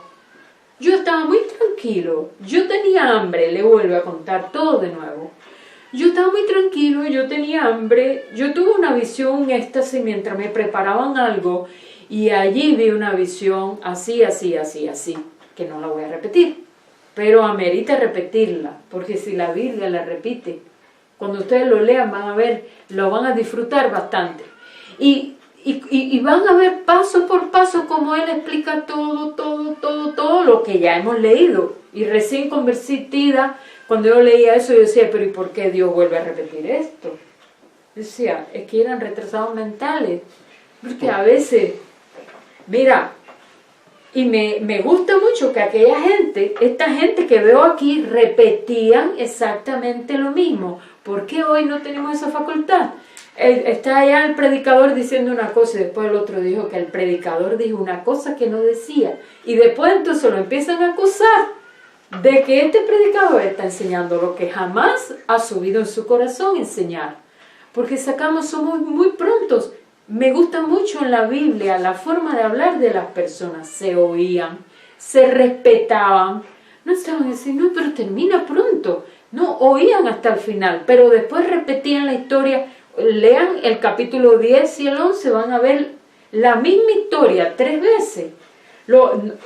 Yo estaba muy tranquilo, yo tenía hambre, le vuelvo a contar todo de nuevo. Yo estaba muy tranquilo, yo tenía hambre, yo tuve una visión, un éxtasis mientras me preparaban algo, y allí vi una visión así, que no la voy a repetir, pero amerita repetirla, porque si la Biblia la repite, cuando ustedes lo lean van a ver, lo van a disfrutar bastante. Y Y van a ver paso por paso cómo él explica todo lo que ya hemos leído. Y recién convertida, cuando yo leía eso, yo decía, pero ¿y por qué Dios vuelve a repetir esto? Decía, es que eran retrasados mentales. Porque a veces, mira, y me gusta mucho que aquella gente, esta gente que veo aquí, repetían exactamente lo mismo. ¿Por qué hoy no tenemos esa facultad? Está allá el predicador diciendo una cosa y después el otro dijo que el predicador dijo una cosa que no decía. Y después entonces lo empiezan a acusar de que este predicador está enseñando lo que jamás ha subido en su corazón enseñar. Porque somos muy prontos. Me gusta mucho en la Biblia la forma de hablar de las personas. Se oían, se respetaban. No estaban diciendo, no, pero termina pronto. No, oían hasta el final, pero después repetían la historia. Lean el capítulo 10 y el 11, van a ver la misma historia 3 veces.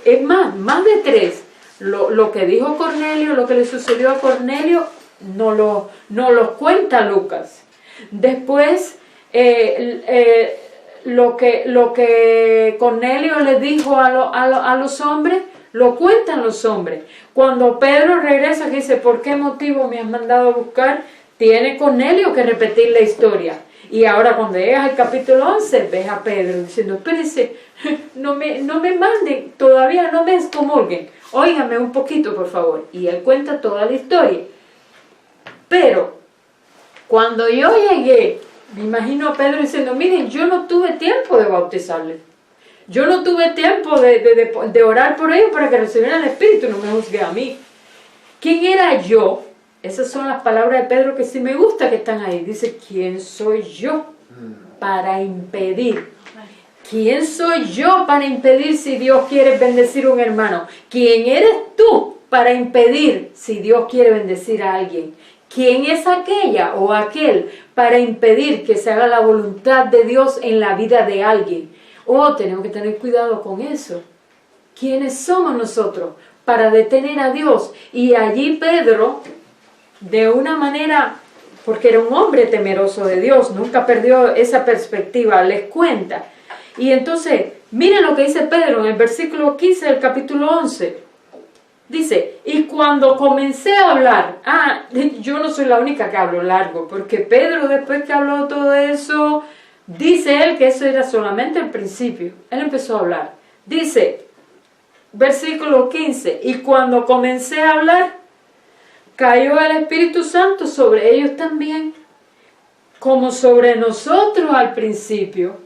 Es más de 3. Lo que dijo Cornelio, lo que le sucedió a Cornelio, no los cuenta Lucas. Después, lo que Cornelio le dijo a los hombres, lo cuentan los hombres. Cuando Pedro regresa, que dice, ¿por qué motivo me has mandado a buscar? Tiene Cornelio que repetir la historia. Y ahora cuando llegas al capítulo 11, ves a Pedro diciendo, espérense, no me manden, todavía no me excomulguen. Óigame un poquito, por favor. Y él cuenta toda la historia. Pero, cuando yo llegué, me imagino a Pedro diciendo, miren, yo no tuve tiempo de bautizarles. Yo no tuve tiempo de orar por ellos para que recibieran el Espíritu, no me juzgué a mí. ¿Quién era yo? Esas son las palabras de Pedro que sí me gusta que están ahí. Dice, ¿quién soy yo para impedir? ¿Quién soy yo para impedir si Dios quiere bendecir a un hermano? ¿Quién eres tú para impedir si Dios quiere bendecir a alguien? ¿Quién es aquella o aquel para impedir que se haga la voluntad de Dios en la vida de alguien? Oh, tenemos que tener cuidado con eso. ¿Quiénes somos nosotros para detener a Dios? Y allí Pedro, de una manera, porque era un hombre temeroso de Dios, nunca perdió esa perspectiva, les cuenta. Y entonces, miren lo que dice Pedro en el versículo 15 del capítulo 11. Dice, y cuando comencé a hablar, yo no soy la única que hablo largo, porque Pedro después que habló todo eso, dice él que eso era solamente el principio. Él empezó a hablar. Dice, versículo 15, y cuando comencé a hablar, cayó el Espíritu Santo sobre ellos también, como sobre nosotros al principio.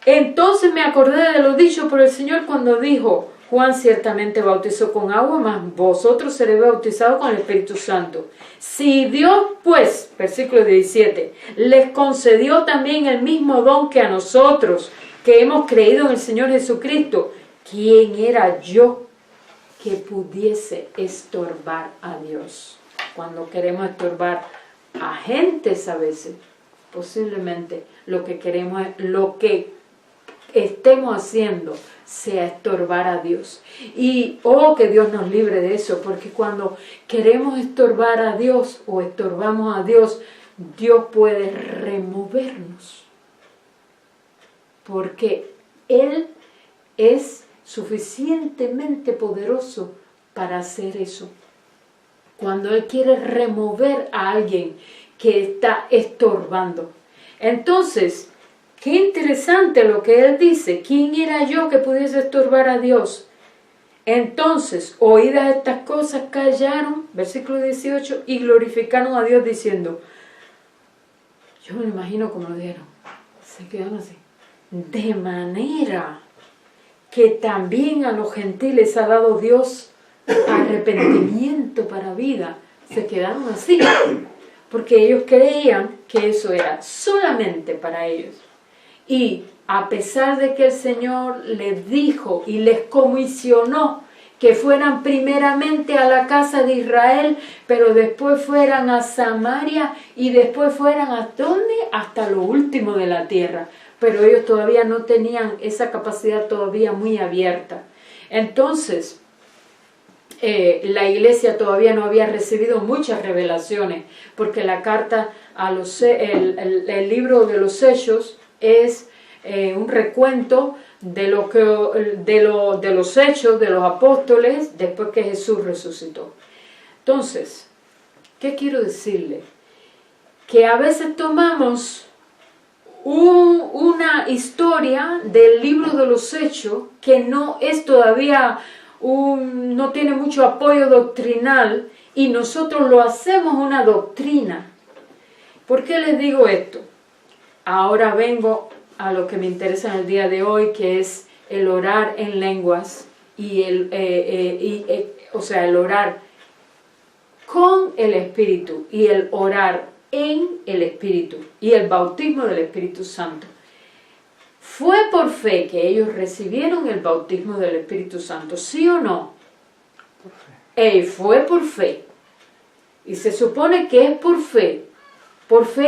Entonces me acordé de lo dicho por el Señor cuando dijo, Juan ciertamente bautizó con agua, mas vosotros seréis bautizados con el Espíritu Santo. Si Dios, pues, versículo 17, les concedió también el mismo don que a nosotros, que hemos creído en el Señor Jesucristo, ¿quién era yo que pudiese estorbar a Dios? Cuando queremos estorbar a gentes a veces, posiblemente lo que queremos es lo que estemos haciendo sea estorbar a Dios. Y que Dios nos libre de eso, porque cuando queremos estorbar a Dios o estorbamos a Dios, Dios puede removernos, porque Él es suficientemente poderoso para hacer eso. Cuando Él quiere remover a alguien que está estorbando. Entonces, qué interesante lo que él dice. ¿Quién era yo que pudiese estorbar a Dios? Entonces, oídas estas cosas, callaron, versículo 18, y glorificaron a Dios diciendo, yo me lo imagino como lo dijeron, se quedaron así, de manera que también a los gentiles ha dado Dios arrepentimiento para vida. Se quedaron así, porque ellos creían que eso era solamente para ellos. Y a pesar de que el Señor les dijo y les comisionó que fueran primeramente a la casa de Israel, pero después fueran a Samaria y después fueran ¿a dónde? Hasta lo último de la tierra. Pero ellos todavía no tenían esa capacidad todavía muy abierta. Entonces, la iglesia todavía no había recibido muchas revelaciones, porque la carta a el libro de los sellos es un recuento de los hechos de los apóstoles después que Jesús resucitó. Entonces, ¿qué quiero decirle? Que a veces tomamos una historia del libro de los Hechos que no es todavía no tiene mucho apoyo doctrinal y nosotros lo hacemos una doctrina. ¿Por qué les digo esto? Ahora vengo a lo que me interesa en el día de hoy, que es el orar en lenguas y el orar con el Espíritu y el orar en el Espíritu y el bautismo del Espíritu Santo. ¿Fue por fe que ellos recibieron el bautismo del Espíritu Santo? ¿Sí o no? Por fe. Fue por fe. Y se supone que es por fe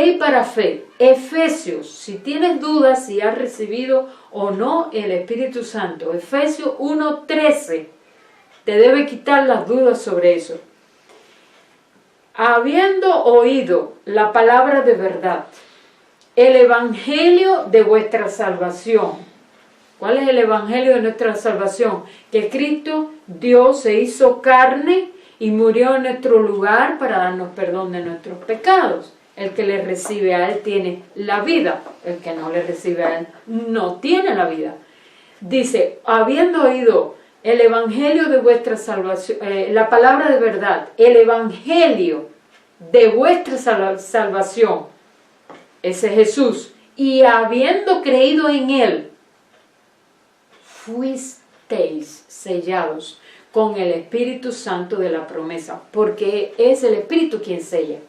y para fe. Efesios, si tienes dudas si has recibido o no el Espíritu Santo, Efesios 1:13, te debe quitar las dudas sobre eso. Habiendo oído la palabra de verdad, el evangelio de vuestra salvación. ¿Cuál es el evangelio de nuestra salvación? Que Cristo, Dios, se hizo carne y murió en nuestro lugar para darnos perdón de nuestros pecados. El que le recibe a Él tiene la vida. El que no le recibe a Él no tiene la vida. Dice, habiendo oído el evangelio de vuestra salvación, la palabra de verdad, el evangelio de vuestra salvación, ese Jesús, y habiendo creído en Él, fuisteis sellados con el Espíritu Santo de la promesa, porque es el Espíritu quien sella.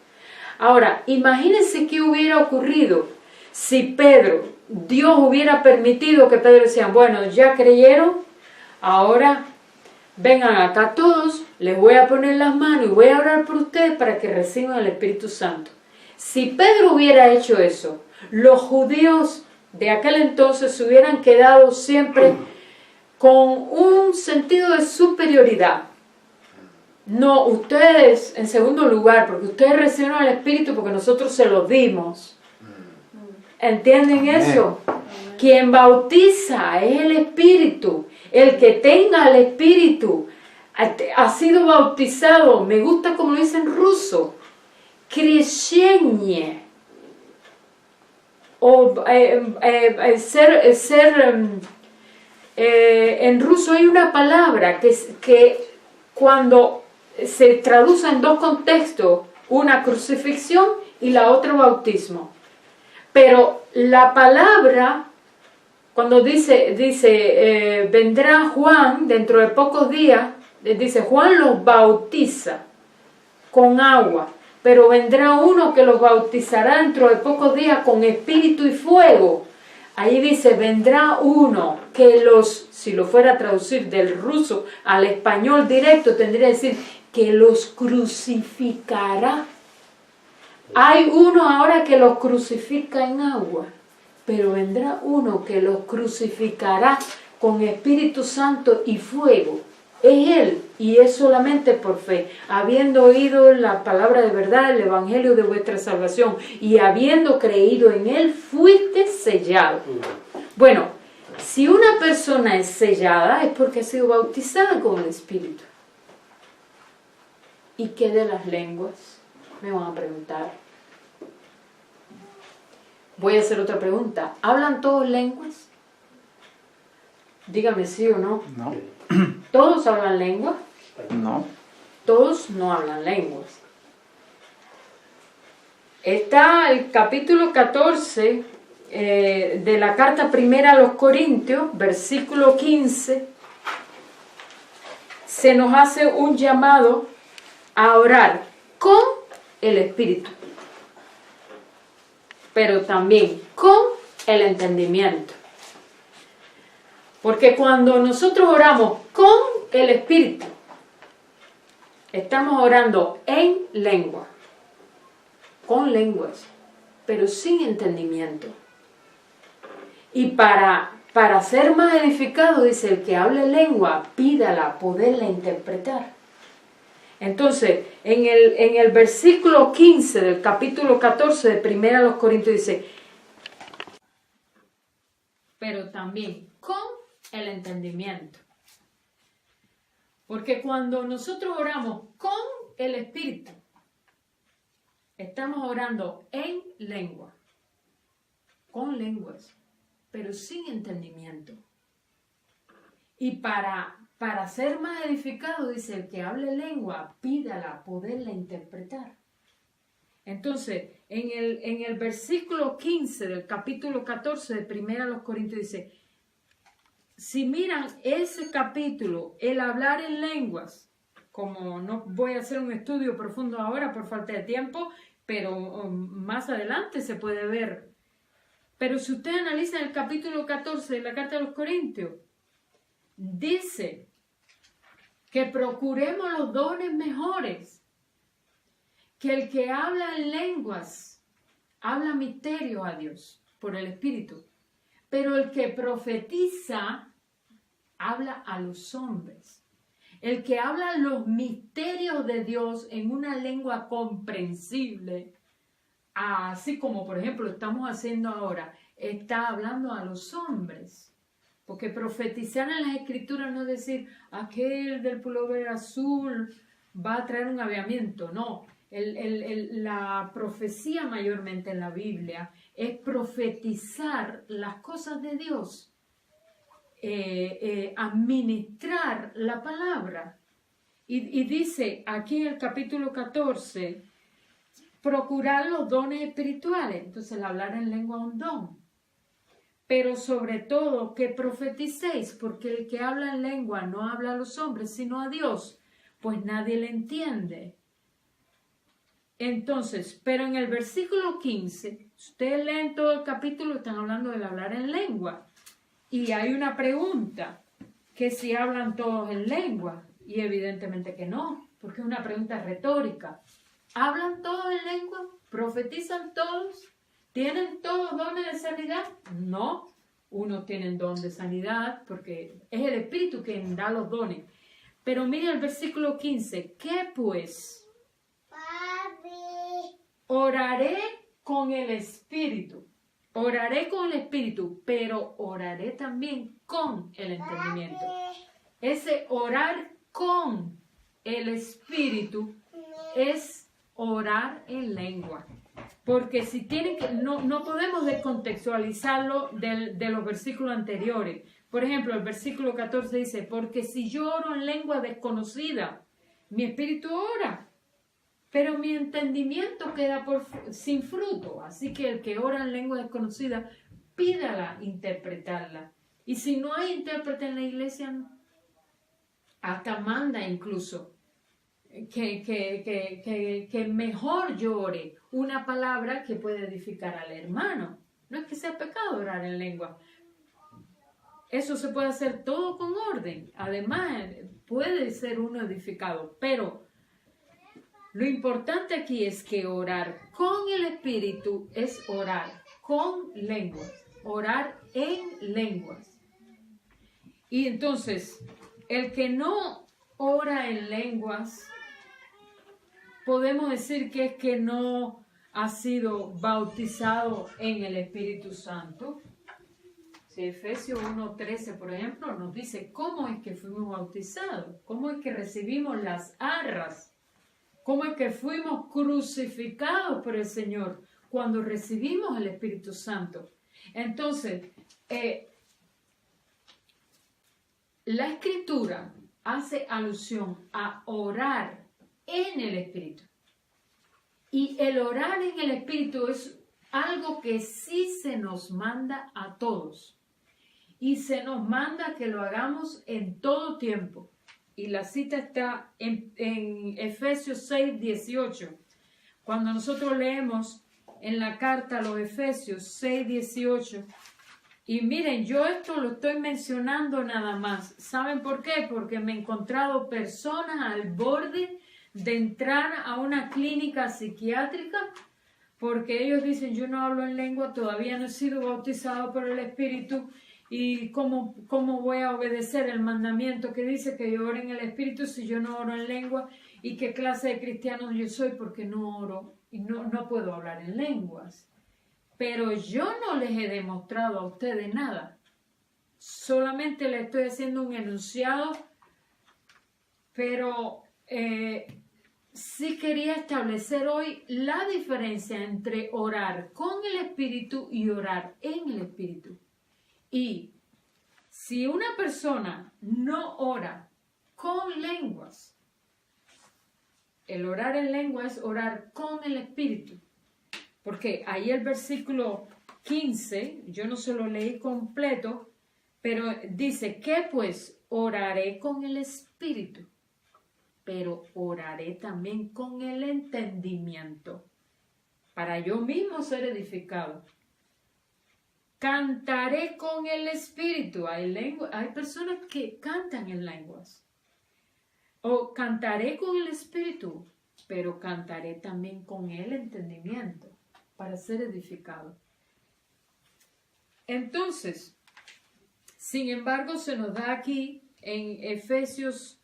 Ahora, imagínense qué hubiera ocurrido si Dios hubiera permitido que Pedro decía, bueno, ya creyeron, ahora vengan acá todos, les voy a poner las manos y voy a orar por ustedes para que reciban el Espíritu Santo. Si Pedro hubiera hecho eso, los judíos de aquel entonces se hubieran quedado siempre con un sentido de superioridad. No, ustedes en segundo lugar, porque ustedes recibieron el Espíritu porque nosotros se lo dimos. ¿Entienden eso? Quien bautiza es el Espíritu. El que tenga el Espíritu ha sido bautizado. Me gusta como lo dice en ruso. Krещение. En ruso hay una palabra que cuando se traduce en dos contextos, una crucifixión y la otra bautismo. Pero la palabra, cuando dice vendrá Juan dentro de pocos días, dice Juan los bautiza con agua, pero vendrá uno que los bautizará dentro de pocos días con espíritu y fuego. Ahí dice, vendrá uno que si lo fuera a traducir del ruso al español directo, tendría que decir que los crucificará. Hay uno ahora que los crucifica en agua, pero vendrá uno que los crucificará con Espíritu Santo y fuego. Es Él, y es solamente por fe, habiendo oído la palabra de verdad, el evangelio de vuestra salvación, y habiendo creído en Él, fuiste sellado. Bueno, si una persona es sellada es porque ha sido bautizada con el Espíritu. ¿Y qué de las lenguas? Me van a preguntar. Voy a hacer otra pregunta. ¿Hablan todos lenguas? Dígame sí o no. No. ¿Todos hablan lengua? No. Todos no hablan lenguas. Está el capítulo 14 de la carta primera a los Corintios, versículo 15. Se nos hace un llamado a orar con el Espíritu, pero también con el entendimiento. Porque cuando nosotros oramos con el Espíritu, estamos orando en lengua, con lenguas, pero sin entendimiento. Y para ser más edificado, dice, el que hable lengua, pídala, poderla interpretar. Entonces, en el versículo 15 del capítulo 14 de 1 Corintios dice, pero también con el entendimiento. Porque cuando nosotros oramos con el Espíritu, estamos orando en lengua, con lenguas, pero sin entendimiento. Y para ser más edificado, dice, el que hable lengua, pídala poderla interpretar. Entonces, en el versículo 15 del capítulo 14 de 1 Corintios dice, si miran ese capítulo, el hablar en lenguas, como no voy a hacer un estudio profundo ahora por falta de tiempo, pero más adelante se puede ver. Pero si usted analiza el capítulo 14 de la Carta de los Corintios, dice que procuremos los dones mejores, que el que habla en lenguas habla misterio a Dios por el Espíritu, pero el que profetiza habla a los hombres. El que habla los misterios de Dios en una lengua comprensible, así como por ejemplo estamos haciendo ahora, está hablando a los hombres. Porque profetizar en las escrituras no es decir, aquel del pullover azul va a traer un aviamiento, no. La profecía mayormente en la Biblia es profetizar las cosas de Dios. Administrar la palabra. Y dice aquí en el capítulo 14, procurar los dones espirituales. Entonces el hablar en lengua es un don. Pero sobre todo que profeticéis, porque el que habla en lengua no habla a los hombres, sino a Dios, pues nadie le entiende. Entonces, pero en el versículo 15, ustedes leen todo el capítulo, están hablando del hablar en lengua. Y hay una pregunta, que si hablan todos en lengua, y evidentemente que no, porque es una pregunta retórica. ¿Hablan todos en lengua? ¿Profetizan todos? ¿Tienen todos dones de sanidad? No, unos tienen don de sanidad, porque es el Espíritu quien da los dones. Pero mire el versículo 15, ¿qué pues? Papi. Oraré con el Espíritu. Oraré con el Espíritu, pero oraré también con el entendimiento. Ese orar con el Espíritu es orar en lengua. Porque si tienen que, no podemos descontextualizarlo de los versículos anteriores. Por ejemplo, el versículo 14 dice, porque si yo oro en lengua desconocida, mi espíritu ora, pero mi entendimiento queda sin fruto. Así que el que ora en lengua desconocida, pídala interpretarla. Y si no hay intérprete en la iglesia, hasta manda incluso que mejor yo ore una palabra que puede edificar al hermano. No es que sea pecado orar en lengua. Eso se puede hacer todo con orden. Además, puede ser uno edificado, pero lo importante aquí es que orar con el Espíritu es orar con lenguas, orar en lenguas. Y entonces, el que no ora en lenguas, podemos decir que es que no ha sido bautizado en el Espíritu Santo. Si Efesios 1:13, por ejemplo, nos dice cómo es que fuimos bautizados, cómo es que recibimos las arras, cómo es que fuimos crucificados por el Señor cuando recibimos el Espíritu Santo. Entonces, la Escritura hace alusión a orar en el Espíritu. Y el orar en el Espíritu es algo que sí se nos manda a todos. Y se nos manda que lo hagamos en todo tiempo. Y la cita está en Efesios 6:18. Cuando nosotros leemos en la carta a los Efesios 6:18, y miren, yo esto lo estoy mencionando nada más. ¿Saben por qué? Porque me he encontrado personas al borde de entrar a una clínica psiquiátrica porque ellos dicen, yo no hablo en lengua, todavía no he sido bautizado por el Espíritu, y ¿cómo voy a obedecer el mandamiento que dice que yo ore en el Espíritu si yo no oro en lengua? ¿Y qué clase de cristiano yo soy porque no oro y no puedo hablar en lenguas? Pero yo no les he demostrado a ustedes nada. solamente le estoy haciendo un enunciado, pero sí quería establecer hoy la diferencia entre orar con el Espíritu y orar en el Espíritu. Y si una persona no ora con lenguas, el orar en lengua es orar con el Espíritu. Porque ahí el versículo 15, yo no se lo leí completo, pero dice que pues oraré con el Espíritu, pero oraré también con el entendimiento, para yo mismo ser edificado. Cantaré con el Espíritu. Hay personas que cantan en lenguas. O cantaré con el Espíritu, pero cantaré también con el entendimiento, para ser edificado. Entonces, sin embargo, se nos da aquí en Efesios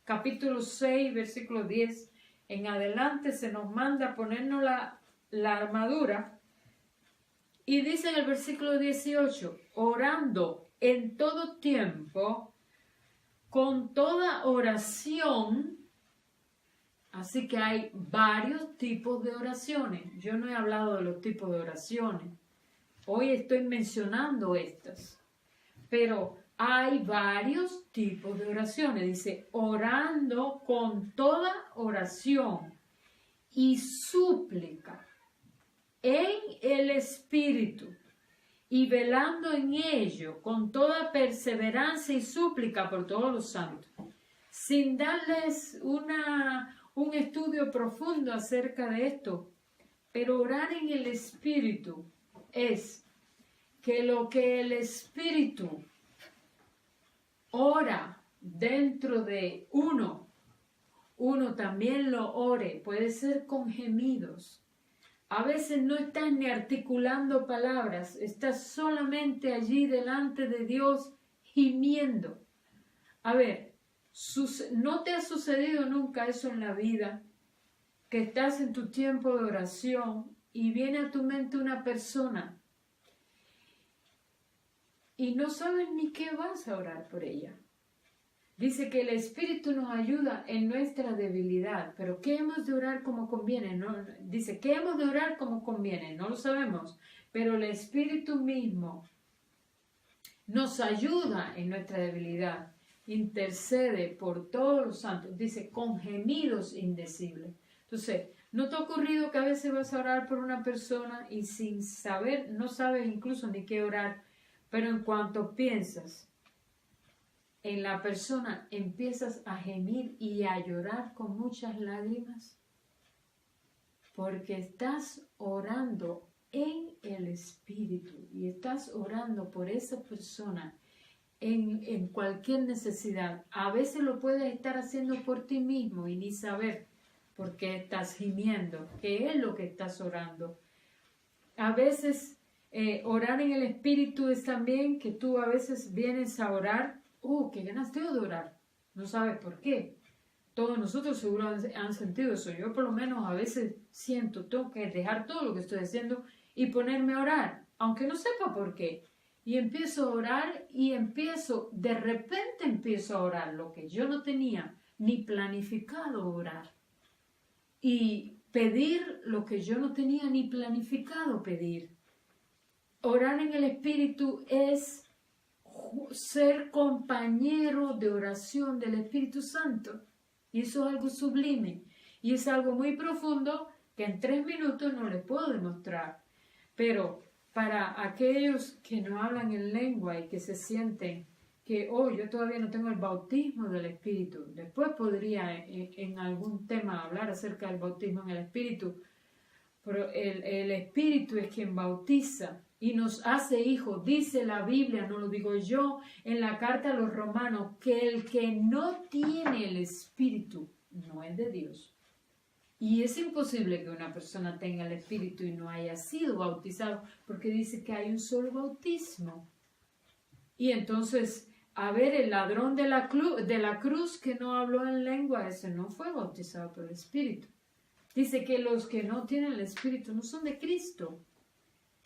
capítulo 6, versículo 10, en adelante se nos manda ponernos la armadura, y dice en el versículo 18, orando en todo tiempo, con toda oración. Así que hay varios tipos de oraciones. Yo no he hablado de los tipos de oraciones. Hoy estoy mencionando estas. Pero hay varios tipos de oraciones. Dice, orando con toda oración y súplica en el Espíritu, y velando en ello con toda perseverancia y súplica por todos los santos. Sin darles un estudio profundo acerca de esto, pero orar en el Espíritu es que lo que el Espíritu ora dentro de uno también lo ore. Puede ser con gemidos. A veces no estás ni articulando palabras, estás solamente allí delante de Dios gimiendo. A ver, ¿no te ha sucedido nunca eso en la vida? Que estás en tu tiempo de oración y viene a tu mente una persona y no sabes ni qué vas a orar por ella. Dice que el Espíritu nos ayuda en nuestra debilidad, pero ¿qué hemos de orar como conviene? No, dice, ¿qué hemos de orar como conviene? No lo sabemos, pero el Espíritu mismo nos ayuda en nuestra debilidad, intercede por todos los santos, dice, con gemidos indecibles. Entonces, ¿no te ha ocurrido que a veces vas a orar por una persona y sin saber, no sabes incluso ni qué orar, pero en cuanto piensas en la persona, empiezas a gemir y a llorar con muchas lágrimas? Porque estás orando en el Espíritu y estás orando por esa persona en cualquier necesidad. A veces lo puedes estar haciendo por ti mismo y ni saber por qué estás gimiendo, qué es lo que estás orando. A veces orar en el Espíritu es también que tú a veces vienes a orar. Qué ganas tengo de orar. No sabes por qué. Todos nosotros seguro han sentido eso. Yo por lo menos a veces siento, tengo que dejar todo lo que estoy haciendo y ponerme a orar, aunque no sepa por qué. Y empiezo a orar y de repente empiezo a orar lo que yo no tenía ni planificado orar. Y pedir lo que yo no tenía ni planificado pedir. Orar en el Espíritu es ser compañero de oración del Espíritu Santo. Y eso es algo sublime. Y es algo muy profundo que en 3 minutos no les puedo demostrar. Pero para aquellos que no hablan en lengua y que se sienten que, yo todavía no tengo el bautismo del Espíritu. Después podría en algún tema hablar acerca del bautismo en el Espíritu. Pero el Espíritu es quien bautiza y nos hace hijos. Dice la Biblia, no lo digo yo, en la carta a los romanos, que el que no tiene el Espíritu no es de Dios. Y es imposible que una persona tenga el Espíritu y no haya sido bautizado, porque dice que hay un solo bautismo. Y entonces, a ver, el ladrón de la cruz que no habló en lengua, ese no fue bautizado por el Espíritu. Dice que los que no tienen el Espíritu no son de Cristo.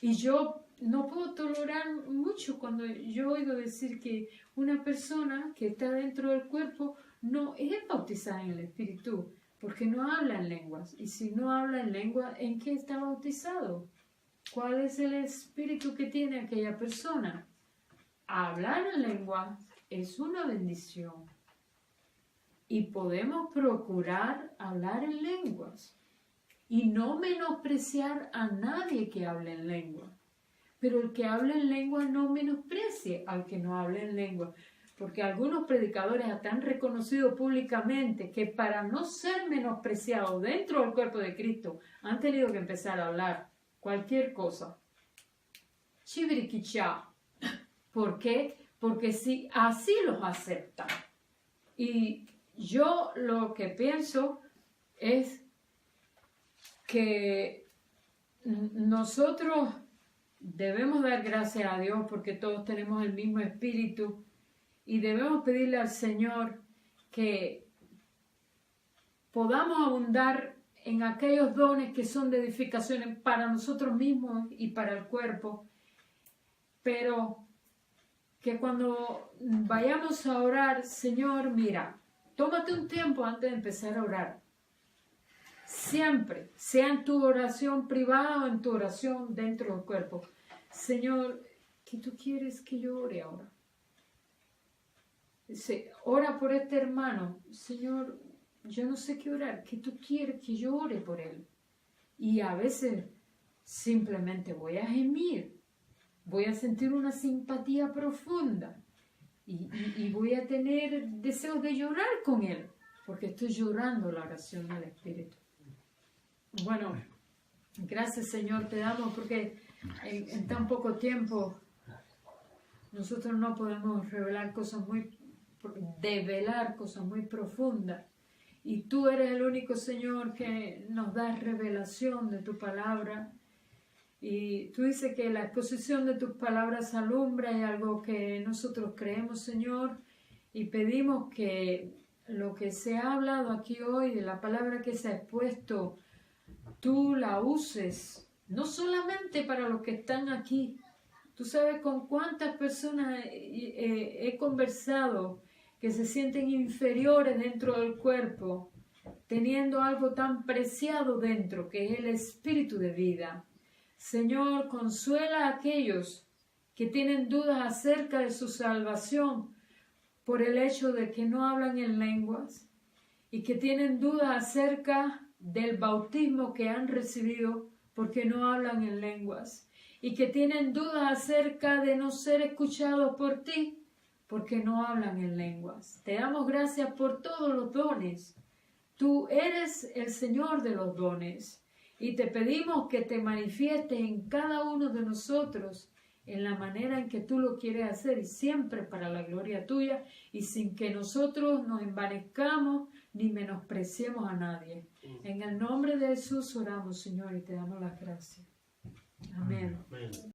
Y yo no puedo tolerar mucho cuando yo oigo decir que una persona que está dentro del cuerpo no es bautizada en el Espíritu, porque no habla en lenguas. Y si no habla en lengua, ¿en qué está bautizado? ¿Cuál es el espíritu que tiene aquella persona? Hablar en lengua es una bendición. Y podemos procurar hablar en lenguas. Y no menospreciar a nadie que hable en lengua. Pero el que habla en lengua no menosprecie al que no hable en lengua. Porque algunos predicadores han reconocido públicamente que para no ser menospreciados dentro del cuerpo de Cristo han tenido que empezar a hablar cualquier cosa. Chiviriquichá. ¿Por qué? Porque si así los aceptan. Y yo lo que pienso es que nosotros debemos dar gracias a Dios porque todos tenemos el mismo espíritu y debemos pedirle al Señor que podamos abundar en aquellos dones que son de edificación para nosotros mismos y para el cuerpo, pero que cuando vayamos a orar, Señor, mira, tómate un tiempo antes de empezar a orar. Siempre, sea en tu oración privada o en tu oración dentro del cuerpo. Señor, ¿qué tú quieres que yo ore ahora? Ora por este hermano. Señor, yo no sé qué orar. ¿Qué tú quieres que yo ore por él? Y a veces simplemente voy a gemir. Voy a sentir una simpatía profunda. Y voy a tener deseos de llorar con él. Porque estoy llorando la oración del Espíritu. Bueno, gracias Señor te damos porque en tan poco tiempo nosotros no podemos develar cosas muy profundas. Y tú eres el único Señor que nos da revelación de tu palabra. Y tú dices que la exposición de tus palabras alumbra y algo que nosotros creemos, Señor, y pedimos que lo que se ha hablado aquí hoy, de la palabra que se ha expuesto, tú la uses, no solamente para los que están aquí. Tú sabes con cuántas personas he conversado que se sienten inferiores dentro del cuerpo, teniendo algo tan preciado dentro, que es el espíritu de vida. Señor, consuela a aquellos que tienen dudas acerca de su salvación por el hecho de que no hablan en lenguas y que tienen dudas acerca del bautismo que han recibido porque no hablan en lenguas y que tienen dudas acerca de no ser escuchados por ti porque no hablan en lenguas. Te damos gracias por todos los dones. Tú eres el Señor de los dones y te pedimos que te manifiestes en cada uno de nosotros en la manera en que tú lo quieres hacer y siempre para la gloria tuya y sin que nosotros nos envanezcamos ni menospreciemos a nadie. En el nombre de Jesús oramos, Señor, y te damos las gracias. Amén.